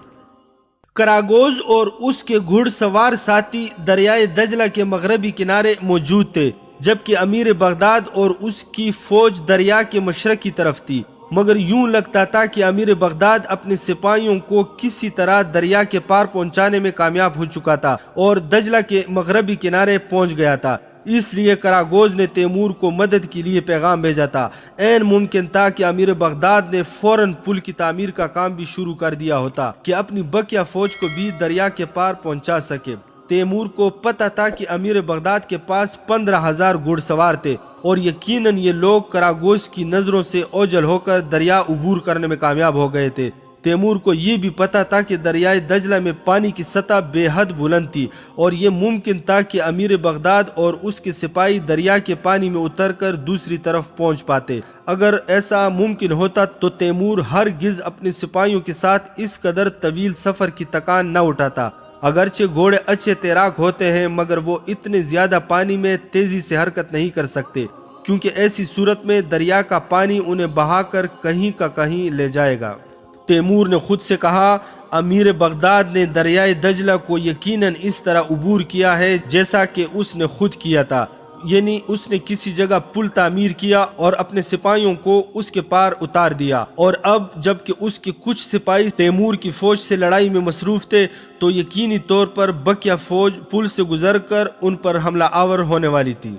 کراگوز اور اس کے گھڑ سوار ساتھی دریائے دجلہ کے مغربی کنارے موجود تھے، جبکہ امیر بغداد اور اس کی فوج دریا کے مشرقی طرف تھی، مگر یوں لگتا تھا کہ امیر بغداد اپنے سپاہیوں کو کسی طرح دریا کے پار پہنچانے میں کامیاب ہو چکا تھا اور دجلہ کے مغربی کنارے پہنچ گیا تھا۔ اس لیے کراگوز نے تیمور کو مدد کے لیے پیغام بھیجا تھا۔ عین ممکن تھا کہ امیر بغداد نے فوراً پل کی تعمیر کا کام بھی شروع کر دیا ہوتا کہ اپنی بقیہ فوج کو بھی دریا کے پار پہنچا سکے۔ تیمور کو پتہ تھا کہ امیر بغداد کے پاس 15,000 گھڑ سوار تھے اور یقیناً یہ لوگ کراگوز کی نظروں سے اوجھل ہو کر دریا عبور کرنے میں کامیاب ہو گئے تھے۔ تیمور کو یہ بھی پتہ تھا کہ دریائے دجلہ میں پانی کی سطح بے حد بلند تھی اور یہ ممکن تھا کہ امیر بغداد اور اس کے سپاہی دریا کے پانی میں اتر کر دوسری طرف پہنچ پاتے۔ اگر ایسا ممکن ہوتا تو تیمور ہرگز اپنے سپاہیوں کے ساتھ اس قدر طویل سفر کی تکان نہ اٹھاتا۔ اگرچہ گھوڑے اچھے تیراک ہوتے ہیں مگر وہ اتنے زیادہ پانی میں تیزی سے حرکت نہیں کر سکتے، کیونکہ ایسی صورت میں دریا کا پانی انہیں بہا کر کہیں کا کہیں لے جائے گا۔ تیمور نے خود سے کہا، امیر بغداد نے دریائے دجلہ کو یقیناً اس طرح عبور کیا ہے جیسا کہ اس نے خود کیا تھا، یعنی اس نے کسی جگہ پل تعمیر کیا اور اپنے سپاہیوں کو اس کے پار اتار دیا، اور اب جب کہ اس کے کچھ سپاہی تیمور کی فوج سے لڑائی میں مصروف تھے تو یقینی طور پر بقیہ فوج پل سے گزر کر ان پر حملہ آور ہونے والی تھی۔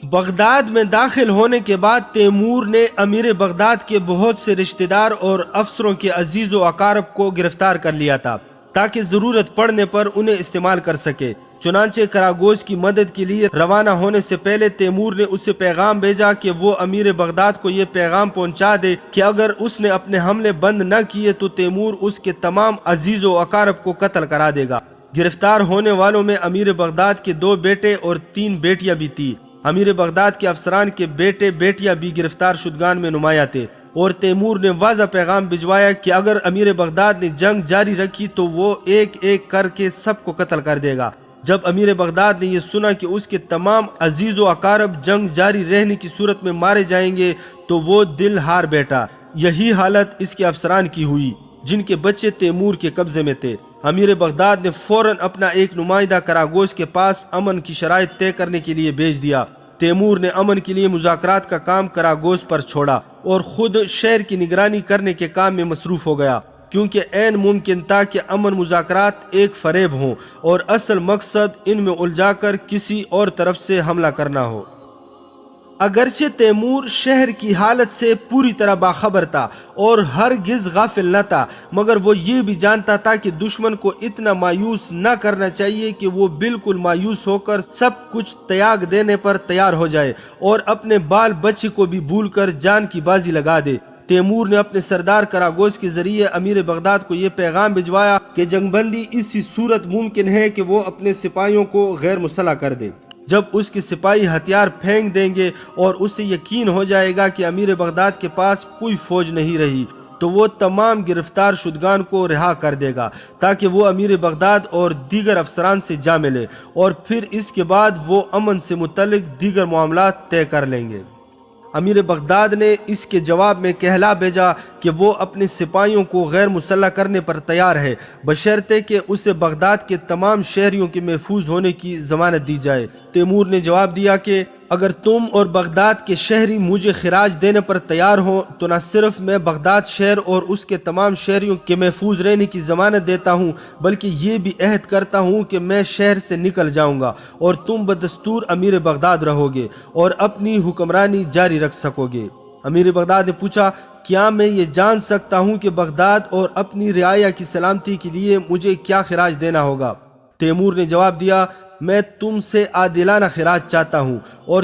بغداد میں داخل ہونے کے بعد تیمور نے امیر بغداد کے بہت سے رشتہ دار اور افسروں کے عزیز و اقارب کو گرفتار کر لیا تھا تاکہ ضرورت پڑنے پر انہیں استعمال کر سکے۔ چنانچہ کراگوز کی مدد کے لیے روانہ ہونے سے پہلے تیمور نے اسے پیغام بھیجا کہ وہ امیر بغداد کو یہ پیغام پہنچا دے کہ اگر اس نے اپنے حملے بند نہ کیے تو تیمور اس کے تمام عزیز و اقارب کو قتل کرا دے گا۔ گرفتار ہونے والوں میں امیر بغداد کے 2 بیٹے اور 3 بیٹیاں بھی تھی۔ امیر بغداد کے افسران کے بیٹے بیٹیاں بھی گرفتار شدگان میں نمایاں تھے، اور تیمور نے واضح پیغام بھجوایا کہ اگر امیر بغداد نے جنگ جاری رکھی تو وہ ایک ایک کر کے سب کو قتل کر دے گا۔ جب امیر بغداد نے یہ سنا کہ اس کے تمام عزیز و اقارب جنگ جاری رہنے کی صورت میں مارے جائیں گے تو وہ دل ہار بیٹھا۔ یہی حالت اس کے افسران کی ہوئی جن کے بچے تیمور کے قبضے میں تھے۔ امیر بغداد نے فوراً اپنا ایک نمائندہ کراگوز کے پاس امن کی شرائط طے کرنے کے لیے بھیج دیا تیمور نے امن کے لیے مذاکرات کا کام کراگوس پر چھوڑا اور خود شہر کی نگرانی کرنے کے کام میں مصروف ہو گیا، کیونکہ عین ممکن تھا کہ امن مذاکرات ایک فریب ہوں اور اصل مقصد ان میں الجھا کر کسی اور طرف سے حملہ کرنا ہو۔ اگرچہ تیمور شہر کی حالت سے پوری طرح باخبر تھا اور ہرگز غافل نہ تھا، مگر وہ یہ بھی جانتا تھا کہ دشمن کو اتنا مایوس نہ کرنا چاہیے کہ وہ بالکل مایوس ہو کر سب کچھ تیاگ دینے پر تیار ہو جائے اور اپنے بال بچے کو بھی بھول کر جان کی بازی لگا دے۔ تیمور نے اپنے سردار کراگوس کے ذریعے امیر بغداد کو یہ پیغام بھجوایا کہ جنگ بندی اسی صورت ممکن ہے کہ وہ اپنے سپاہیوں کو غیر مسلح کر دے۔ جب اس کے سپاہی ہتھیار پھینک دیں گے اور اسے یقین ہو جائے گا کہ امیر بغداد کے پاس کوئی فوج نہیں رہی، تو وہ تمام گرفتار شدگان کو رہا کر دے گا تاکہ وہ امیر بغداد اور دیگر افسران سے جا ملے، اور پھر اس کے بعد وہ امن سے متعلق دیگر معاملات طے کر لیں گے۔ امیر بغداد نے اس کے جواب میں کہلا بھیجا کہ وہ اپنے سپاہیوں کو غیر مسلح کرنے پر تیار ہے، بشرطے کہ اسے بغداد کے تمام شہریوں کے محفوظ ہونے کی ضمانت دی جائے۔ تیمور نے جواب دیا کہ اگر تم اور بغداد کے شہری مجھے خراج دینے پر تیار ہوں تو نہ صرف میں بغداد شہر اور اس کے تمام شہریوں کے محفوظ رہنے کی ضمانت دیتا ہوں، بلکہ یہ بھی عہد کرتا ہوں کہ میں شہر سے نکل جاؤں گا اور تم بدستور امیر بغداد رہو گے اور اپنی حکمرانی جاری رکھ سکو گے۔ امیر بغداد نے پوچھا، کیا میں یہ جان سکتا ہوں کہ بغداد اور اپنی رعایا کی سلامتی کے لیے مجھے کیا خراج دینا ہوگا؟ تیمور نے جواب دیا، میں تم سے عادلانہ خراج چاہتا ہوں اور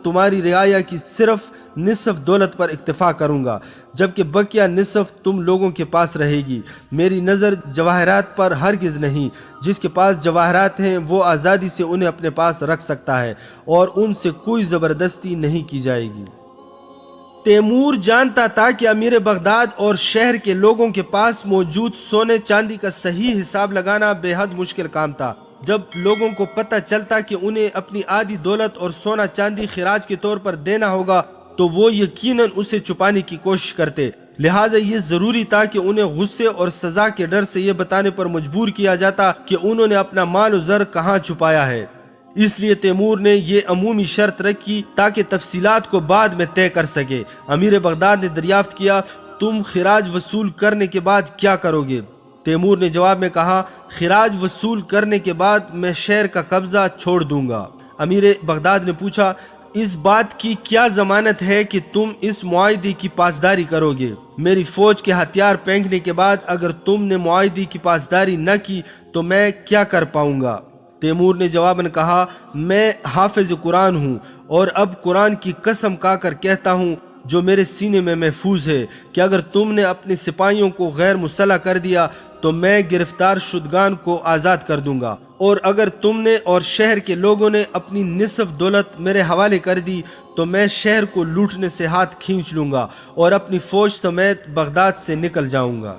تمہاری رعایا کی صرف نصف دولت پر اکتفا کروں گا، جبکہ بقیہ نصف تم لوگوں کے پاس رہے گی۔ میری نظر جواہرات پر ہرگز نہیں، جس کے پاس جواہرات ہیں وہ آزادی سے انہیں اپنے پاس رکھ سکتا ہے اور ان سے کوئی زبردستی نہیں کی جائے گی۔ تیمور جانتا تھا کہ امیر بغداد اور شہر کے لوگوں کے پاس موجود سونے چاندی کا صحیح حساب لگانا بے حد مشکل کام تھا۔ جب لوگوں کو پتہ چلتا کہ انہیں اپنی آدھی دولت اور سونا چاندی خراج کے طور پر دینا ہوگا تو وہ یقیناً اسے چھپانے کی کوشش کرتے، لہٰذا یہ ضروری تھا کہ انہیں غصے اور سزا کے ڈر سے یہ بتانے پر مجبور کیا جاتا کہ انہوں نے اپنا مال و زر کہاں چھپایا ہے۔ اس لیے تیمور نے یہ عمومی شرط رکھی تاکہ تفصیلات کو بعد میں طے کر سکے۔ امیر بغداد نے دریافت کیا، تم خراج وصول کرنے کے بعد کیا کرو گے؟ تیمور نے جواب میں کہا، خراج وصول کرنے کے بعد میں شہر کا قبضہ چھوڑ دوں گا۔ امیر بغداد نے پوچھا، اس بات کی کیا ضمانت ہے کہ تم اس معاہدے کی پاسداری کرو گے؟ میری فوج کے ہتھیار پھینکنے کے بعد اگر تم نے معاہدے کی پاسداری نہ کی تو میں کیا کر پاؤں گا؟ تیمور نے جواباً کہا، میں حافظ قرآن ہوں اور اب قرآن کی قسم کھا کر کہتا ہوں جو میرے سینے میں محفوظ ہے کہ اگر تم نے اپنے سپاہیوں کو غیر مسلح کر دیا تو میں گرفتار شدگان کو آزاد کر دوں گا، اور اگر تم نے اور شہر کے لوگوں نے اپنی نصف دولت میرے حوالے کر دی تو میں شہر کو لوٹنے سے ہاتھ کھینچ لوں گا اور اپنی فوج سمیت بغداد سے نکل جاؤں گا۔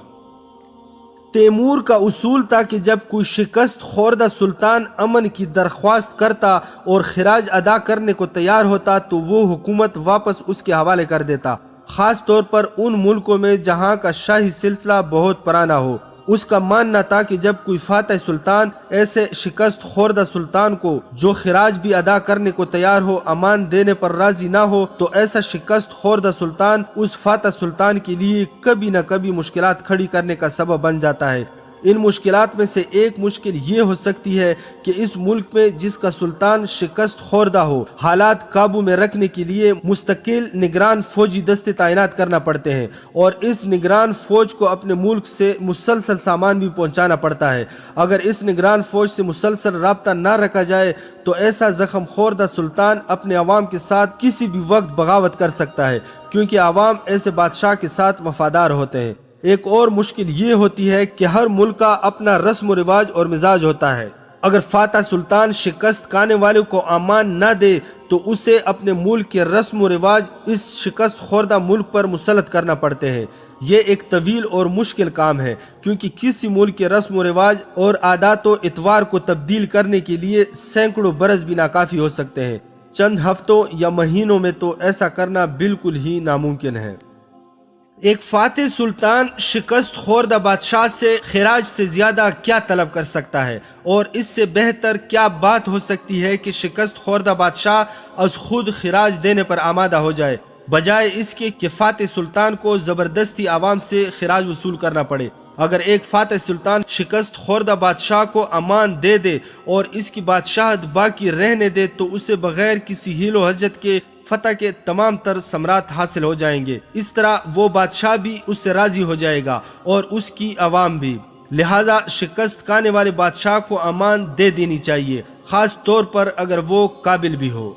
تیمور کا اصول تھا کہ جب کوئی شکست خوردہ سلطان امن کی درخواست کرتا اور خراج ادا کرنے کو تیار ہوتا تو وہ حکومت واپس اس کے حوالے کر دیتا، خاص طور پر ان ملکوں میں جہاں کا شاہی سلسلہ بہت پرانا ہو۔ اس کا ماننا تھا کہ جب کوئی فاتح سلطان ایسے شکست خوردہ سلطان کو جو خراج بھی ادا کرنے کو تیار ہو امان دینے پر راضی نہ ہو تو ایسا شکست خوردہ سلطان اس فاتح سلطان کے لیے کبھی نہ کبھی مشکلات کھڑی کرنے کا سبب بن جاتا ہے۔ ان مشکلات میں سے ایک مشکل یہ ہو سکتی ہے کہ اس ملک میں جس کا سلطان شکست خوردہ ہو، حالات قابو میں رکھنے کے لیے مستقل نگران فوجی دستے تعینات کرنا پڑتے ہیں، اور اس نگران فوج کو اپنے ملک سے مسلسل سامان بھی پہنچانا پڑتا ہے۔ اگر اس نگران فوج سے مسلسل رابطہ نہ رکھا جائے تو ایسا زخم خوردہ سلطان اپنے عوام کے ساتھ کسی بھی وقت بغاوت کر سکتا ہے، کیونکہ عوام ایسے بادشاہ کے ساتھ وفادار ہوتے ہیں۔ ایک اور مشکل یہ ہوتی ہے کہ ہر ملک کا اپنا رسم و رواج اور مزاج ہوتا ہے۔ اگر فاتح سلطان شکست کھانے والے کو امان نہ دے تو اسے اپنے ملک کے رسم و رواج اس شکست خوردہ ملک پر مسلط کرنا پڑتے ہیں۔ یہ ایک طویل اور مشکل کام ہے، کیونکہ کسی ملک کے رسم و رواج اور عادات و اطوار کو تبدیل کرنے کے لیے سینکڑوں برس بھی ناکافی ہو سکتے ہیں۔ چند ہفتوں یا مہینوں میں تو ایسا کرنا بالکل ہی ناممکن ہے۔ ایک فاتح سلطان شکست خوردہ بادشاہ سے خراج سے زیادہ کیا طلب کر سکتا ہے، اور اس سے بہتر کیا بات ہو سکتی ہے کہ شکست خوردہ بادشاہ از خود خراج دینے پر آمادہ ہو جائے، بجائے اس کے کہ فاتح سلطان کو زبردستی عوام سے خراج وصول کرنا پڑے۔ اگر ایک فاتح سلطان شکست خوردہ بادشاہ کو امان دے دے اور اس کی بادشاہت باقی رہنے دے تو اسے بغیر کسی حیل و حجت کے فتح کے تمام تر ثمرات حاصل ہو جائیں گے۔ اس طرح وہ بادشاہ بھی اس سے راضی ہو جائے گا اور اس کی عوام بھی۔ لہٰذا شکست کھانے والے بادشاہ کو امان دے دینی چاہیے، خاص طور پر اگر وہ قابل بھی ہو۔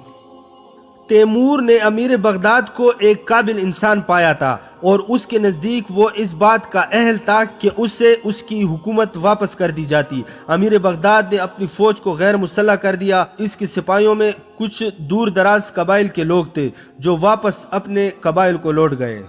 تیمور نے امیر بغداد کو ایک قابل انسان پایا تھا اور اس کے نزدیک وہ اس بات کا اہل تھا کہ اسے اس کی حکومت واپس کر دی جاتی۔ امیر بغداد نے اپنی فوج کو غیر مسلح کر دیا۔ اس کے سپاہیوں میں کچھ دور دراز قبائل کے لوگ تھے جو واپس اپنے قبائل کو لوٹ گئے۔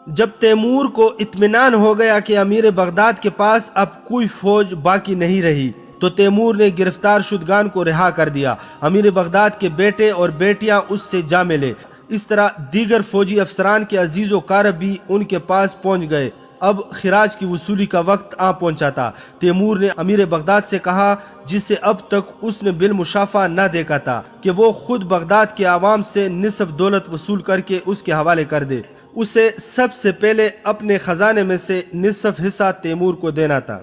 جب تیمور کو اطمینان ہو گیا کہ امیر بغداد کے پاس اب کوئی فوج باقی نہیں رہی تو تیمور نے گرفتار شدگان کو رہا کر دیا۔ امیر بغداد کے بیٹے اور بیٹیاں اس سے جا ملے۔ اس طرح دیگر فوجی افسران کے عزیز و قارب بھی ان کے پاس پہنچ گئے۔ اب خراج کی وصولی کا وقت آ پہنچا تھا۔ تیمور نے امیر بغداد سے کہا، جسے اب تک اس نے بالمشافہ نہ دیکھا تھا، کہ وہ خود بغداد کے عوام سے نصف دولت وصول کر کے اس کے حوالے کر دے۔ اسے سب سے پہلے اپنے خزانے میں سے نصف حصہ تیمور کو دینا تھا۔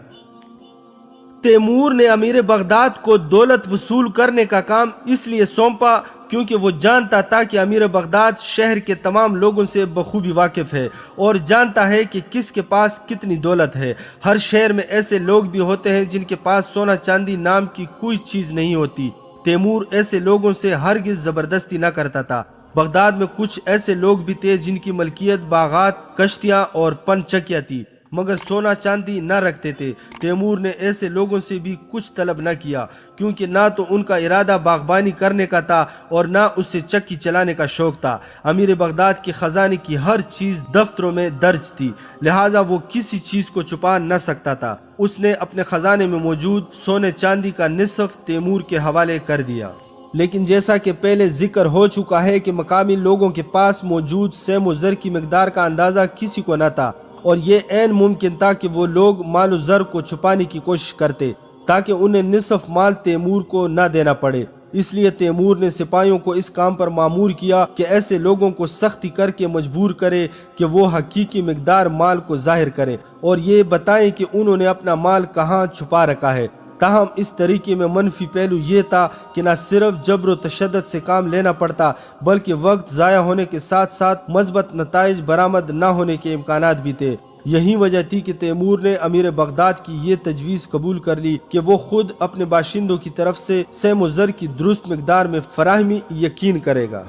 تیمور نے امیر بغداد کو دولت وصول کرنے کا کام اس لیے سونپا کیونکہ وہ جانتا تھا کہ امیر بغداد شہر کے تمام لوگوں سے بخوبی واقف ہے اور جانتا ہے کہ کس کے پاس کتنی دولت ہے۔ ہر شہر میں ایسے لوگ بھی ہوتے ہیں جن کے پاس سونا چاندی نام کی کوئی چیز نہیں ہوتی۔ تیمور ایسے لوگوں سے ہرگز زبردستی نہ کرتا تھا۔ بغداد میں کچھ ایسے لوگ بھی تھے جن کی ملکیت باغات، کشتیاں اور پن چکیاں تھی، مگر سونا چاندی نہ رکھتے تھے۔ تیمور نے ایسے لوگوں سے بھی کچھ طلب نہ کیا کیونکہ نہ تو ان کا ارادہ باغبانی کرنے کا تھا اور نہ اس سے چکی چلانے کا شوق تھا۔ امیر بغداد کے خزانے کی ہر چیز دفتروں میں درج تھی، لہٰذا وہ کسی چیز کو چھپا نہ سکتا تھا۔ اس نے اپنے خزانے میں موجود سونے چاندی کا نصف تیمور کے حوالے کر دیا۔ لیکن جیسا کہ پہلے ذکر ہو چکا ہے کہ مقامی لوگوں کے پاس موجود سیم و زر کی مقدار کا اندازہ کسی کو نہ تھا، اور یہ عین ممکن تھا کہ وہ لوگ مال و زر کو چھپانے کی کوشش کرتے تاکہ انہیں نصف مال تیمور کو نہ دینا پڑے۔ اس لیے تیمور نے سپاہیوں کو اس کام پر مامور کیا کہ ایسے لوگوں کو سختی کر کے مجبور کرے کہ وہ حقیقی مقدار مال کو ظاہر کریں اور یہ بتائیں کہ انہوں نے اپنا مال کہاں چھپا رکھا ہے۔ تاہم اس طریقے میں منفی پہلو یہ تھا کہ نہ صرف جبر و تشدد سے کام لینا پڑتا بلکہ وقت ضائع ہونے کے ساتھ ساتھ مثبت نتائج برآمد نہ ہونے کے امکانات بھی تھے۔ یہی وجہ تھی کہ تیمور نے امیر بغداد کی یہ تجویز قبول کر لی کہ وہ خود اپنے باشندوں کی طرف سے سیم و زر کی درست مقدار میں فراہمی یقین کرے گا۔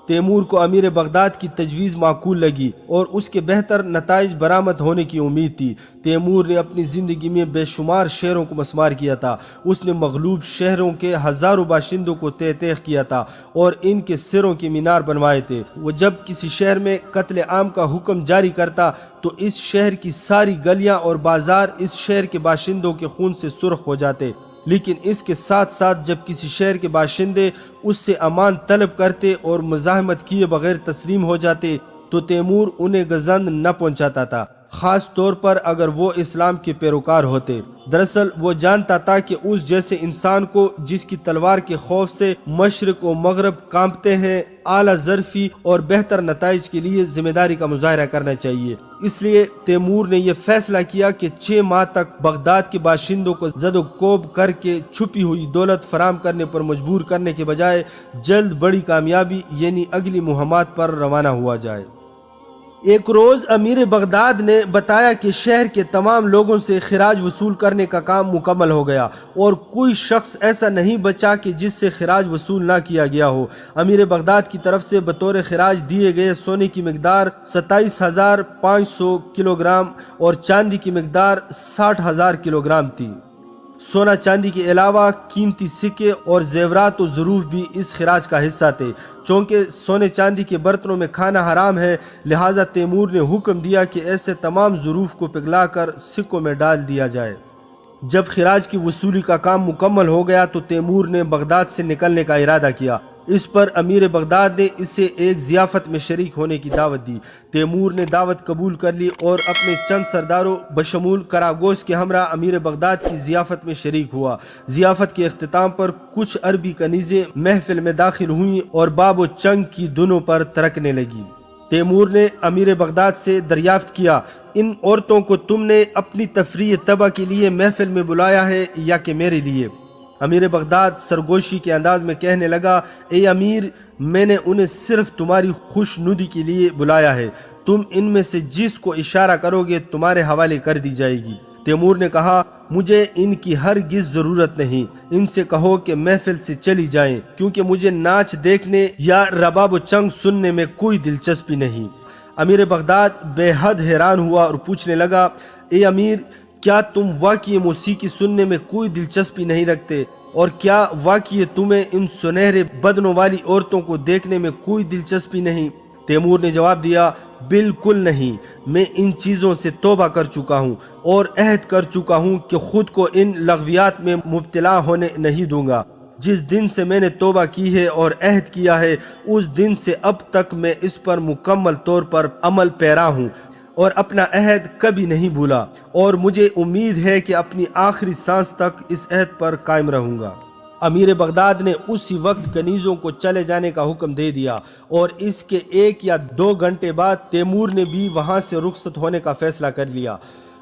تیمور کو امیر بغداد کی تجویز معقول لگی اور اس کے بہتر نتائج برآمد ہونے کی امید تھی۔ تیمور نے اپنی زندگی میں بے شمار شہروں کو مسمار کیا تھا۔ اس نے مغلوب شہروں کے ہزاروں باشندوں کو تہ تیغ کیا تھا اور ان کے سروں کے مینار بنوائے تھے۔ وہ جب کسی شہر میں قتل عام کا حکم جاری کرتا تو اس شہر کی ساری گلیاں اور بازار اس شہر کے باشندوں کے خون سے سرخ ہو جاتے، لیکن اس کے ساتھ ساتھ جب کسی شہر کے باشندے اس سے امان طلب کرتے اور مزاحمت کیے بغیر تسلیم ہو جاتے تو تیمور انہیں گزند نہ پہنچاتا تھا، خاص طور پر اگر وہ اسلام کے پیروکار ہوتے۔ دراصل وہ جانتا تھا کہ اس جیسے انسان کو جس کی تلوار کے خوف سے مشرق و مغرب کانپتے ہیں اعلیٰ ظرفی اور بہتر نتائج کے لیے ذمہ داری کا مظاہرہ کرنا چاہیے۔ اس لیے تیمور نے یہ فیصلہ کیا کہ 6 ماہ تک بغداد کے باشندوں کو زد و کوب کر کے چھپی ہوئی دولت فراہم کرنے پر مجبور کرنے کے بجائے جلد بڑی کامیابی یعنی اگلی مہمات پر روانہ ہوا جائے۔ ایک روز امیر بغداد نے بتایا کہ شہر کے تمام لوگوں سے خراج وصول کرنے کا کام مکمل ہو گیا اور کوئی شخص ایسا نہیں بچا کہ جس سے خراج وصول نہ کیا گیا ہو۔ امیر بغداد کی طرف سے بطور خراج دیے گئے سونے کی مقدار 27,500 کلوگرام اور چاندی کی مقدار 60,000 کلوگرام تھی۔ سونا چاندی کے علاوہ قیمتی سکے اور زیورات و ظروف بھی اس خراج کا حصہ تھے۔ چونکہ سونے چاندی کے برتنوں میں کھانا حرام ہے، لہٰذا تیمور نے حکم دیا کہ ایسے تمام ظروف کو پگھلا کر سکوں میں ڈال دیا جائے۔ جب خراج کی وصولی کا کام مکمل ہو گیا تو تیمور نے بغداد سے نکلنے کا ارادہ کیا۔ اس پر امیر بغداد نے اسے ایک ضیافت میں شریک ہونے کی دعوت دی۔ تیمور نے دعوت قبول کر لی اور اپنے چند سرداروں بشمول کراگوس کے ہمراہ امیر بغداد کی ضیافت میں شریک ہوا۔ ضیافت کے اختتام پر کچھ عربی کنیزیں محفل میں داخل ہوئیں اور باب و چنگ کی دنوں پر ترکنے لگیں۔ تیمور نے امیر بغداد سے دریافت کیا، ان عورتوں کو تم نے اپنی تفریح طبع کے لیے محفل میں بلایا ہے یا کہ میرے لیے؟ امیر بغداد سرگوشی کے انداز میں کہنے لگا، اے امیر، میں نے انہیں صرف تمہاری خوش ندی کے لیے بلایا ہے، تم ان میں سے جس کو اشارہ کرو گے تمہارے حوالے کر دی جائے گی۔ تیمور نے کہا، مجھے ان کی ہرگز ضرورت نہیں، ان سے کہو کہ محفل سے چلی جائیں، کیونکہ مجھے ناچ دیکھنے یا رباب و چنگ سننے میں کوئی دلچسپی نہیں۔ امیر بغداد بے حد حیران ہوا اور پوچھنے لگا، اے امیر، کیا تم واقعی موسیقی سننے میں کوئی دلچسپی نہیں رکھتے، اور کیا واقعی تمہیں ان سنہرے بدنوں والی عورتوں کو دیکھنے میں کوئی دلچسپی نہیں؟ تیمور نے جواب دیا، بالکل نہیں، میں ان چیزوں سے توبہ کر چکا ہوں اور عہد کر چکا ہوں کہ خود کو ان لغویات میں مبتلا ہونے نہیں دوں گا۔ جس دن سے میں نے توبہ کی ہے اور عہد کیا ہے، اس دن سے اب تک میں اس پر مکمل طور پر عمل پیرا ہوں اور اپنا عہد کبھی نہیں بھولا، اور مجھے امید ہے کہ اپنی آخری سانس تک اس عہد پر قائم رہوں گا۔ امیر بغداد نے اسی وقت کنیزوں کو چلے جانے کا حکم دے دیا، اور اس کے 1 یا 2 گھنٹے بعد تیمور نے بھی وہاں سے رخصت ہونے کا فیصلہ کر لیا۔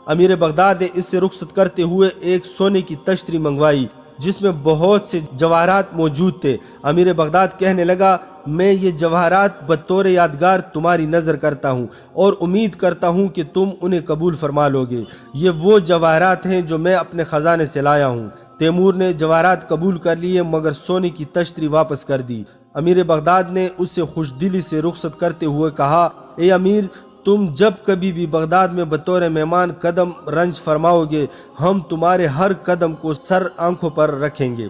امیر بغداد نے اس سے رخصت کرتے ہوئے ایک سونے کی تشتری منگوائی جس میں بہت سے جواہرات موجود تھے۔ امیر بغداد کہنے لگا، میں یہ جواہرات بطور یادگار تمہاری نظر کرتا ہوں اور امید کرتا ہوں کہ تم انہیں قبول فرما لوگے۔ یہ وہ جواہرات ہیں جو میں اپنے خزانے سے لایا ہوں۔ تیمور نے جواہرات قبول کر لیے مگر سونے کی تشتری واپس کر دی۔ امیر بغداد نے اس سے خوش دلی سے رخصت کرتے ہوئے کہا، اے امیر، تم جب کبھی بھی بغداد میں بطور مہمان قدم رنج فرماؤ گے، ہم تمہارے ہر قدم کو سر آنکھوں پر رکھیں گے۔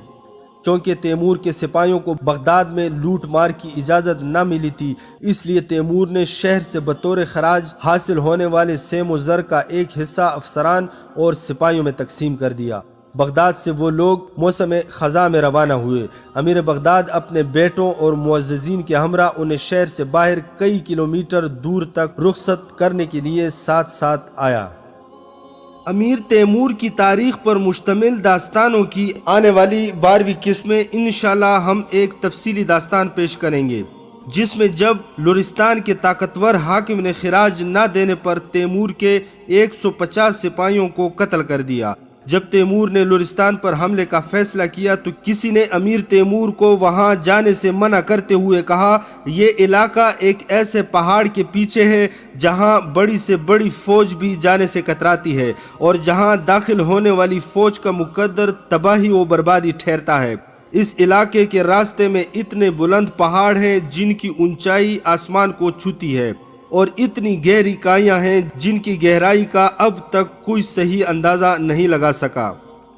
چونکہ تیمور کے سپاہیوں کو بغداد میں لوٹ مار کی اجازت نہ ملی تھی، اس لیے تیمور نے شہر سے بطور خراج حاصل ہونے والے سیم و زر کا ایک حصہ افسران اور سپاہیوں میں تقسیم کر دیا۔ بغداد سے وہ لوگ موسم خزاں میں روانہ ہوئے۔ امیر بغداد اپنے بیٹوں اور معززین کے ہمراہ انہیں شہر سے باہر کئی کلومیٹر دور تک رخصت کرنے کے لیے ساتھ ساتھ آیا۔ امیر تیمور کی تاریخ پر مشتمل داستانوں کی آنے والی 12ویں قسط میں انشاءاللہ ہم ایک تفصیلی داستان پیش کریں گے، جس میں جب لرستان کے طاقتور حاکم نے خراج نہ دینے پر تیمور کے 150 سپاہیوں کو قتل کر دیا۔ جب تیمور نے لرستان پر حملے کا فیصلہ کیا تو کسی نے امیر تیمور کو وہاں جانے سے منع کرتے ہوئے کہا، یہ علاقہ ایک ایسے پہاڑ کے پیچھے ہے جہاں بڑی سے بڑی فوج بھی جانے سے کتراتی ہے اور جہاں داخل ہونے والی فوج کا مقدر تباہی و بربادی ٹھہرتا ہے۔ اس علاقے کے راستے میں اتنے بلند پہاڑ ہیں جن کی اونچائی آسمان کو چھوتی ہے، اور اتنی گہری کائیاں ہیں جن کی گہرائی کا اب تک کوئی صحیح اندازہ نہیں لگا سکا،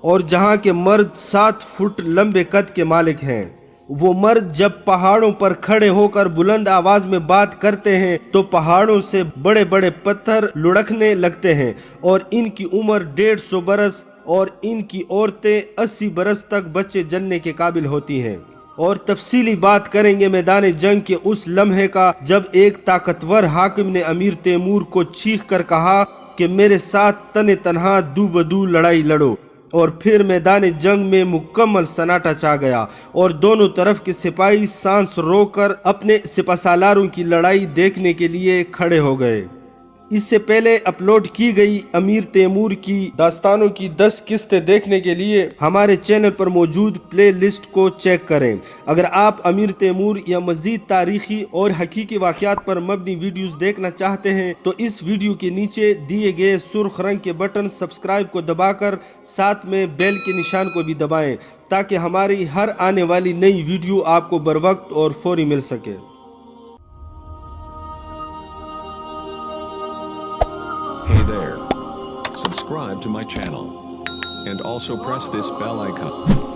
اور جہاں کے مرد 7 فٹ لمبے قد کے مالک ہیں۔ وہ مرد جب پہاڑوں پر کھڑے ہو کر بلند آواز میں بات کرتے ہیں تو پہاڑوں سے بڑے بڑے پتھر لڑکنے لگتے ہیں، اور ان کی عمر 150 برس اور ان کی عورتیں 80 برس تک بچے جننے کے قابل ہوتی ہیں۔ اور تفصیلی بات کریں گے میدان جنگ کے اس لمحے کا جب ایک طاقتور حاکم نے امیر تیمور کو چیخ کر کہا کہ میرے ساتھ تن تنہا دو بدو لڑائی لڑو، اور پھر میدان جنگ میں مکمل سناٹا چھا گیا اور دونوں طرف کے سپاہی سانس رو کر اپنے سپہ سالاروں کی لڑائی دیکھنے کے لیے کھڑے ہو گئے۔ اس سے پہلے اپلوڈ کی گئی امیر تیمور کی داستانوں کی 10 قسطیں دیکھنے کے لیے ہمارے چینل پر موجود پلے لسٹ کو چیک کریں۔ اگر آپ امیر تیمور یا مزید تاریخی اور حقیقی واقعات پر مبنی ویڈیوز دیکھنا چاہتے ہیں تو اس ویڈیو کے نیچے دیے گئے سرخ رنگ کے بٹن سبسکرائب کو دبا کر ساتھ میں بیل کے نشان کو بھی دبائیں تاکہ ہماری ہر آنے والی نئی ویڈیو آپ کو بروقت اور فوری مل سکے۔ Hey there. Subscribe to my channel. And also press this bell icon.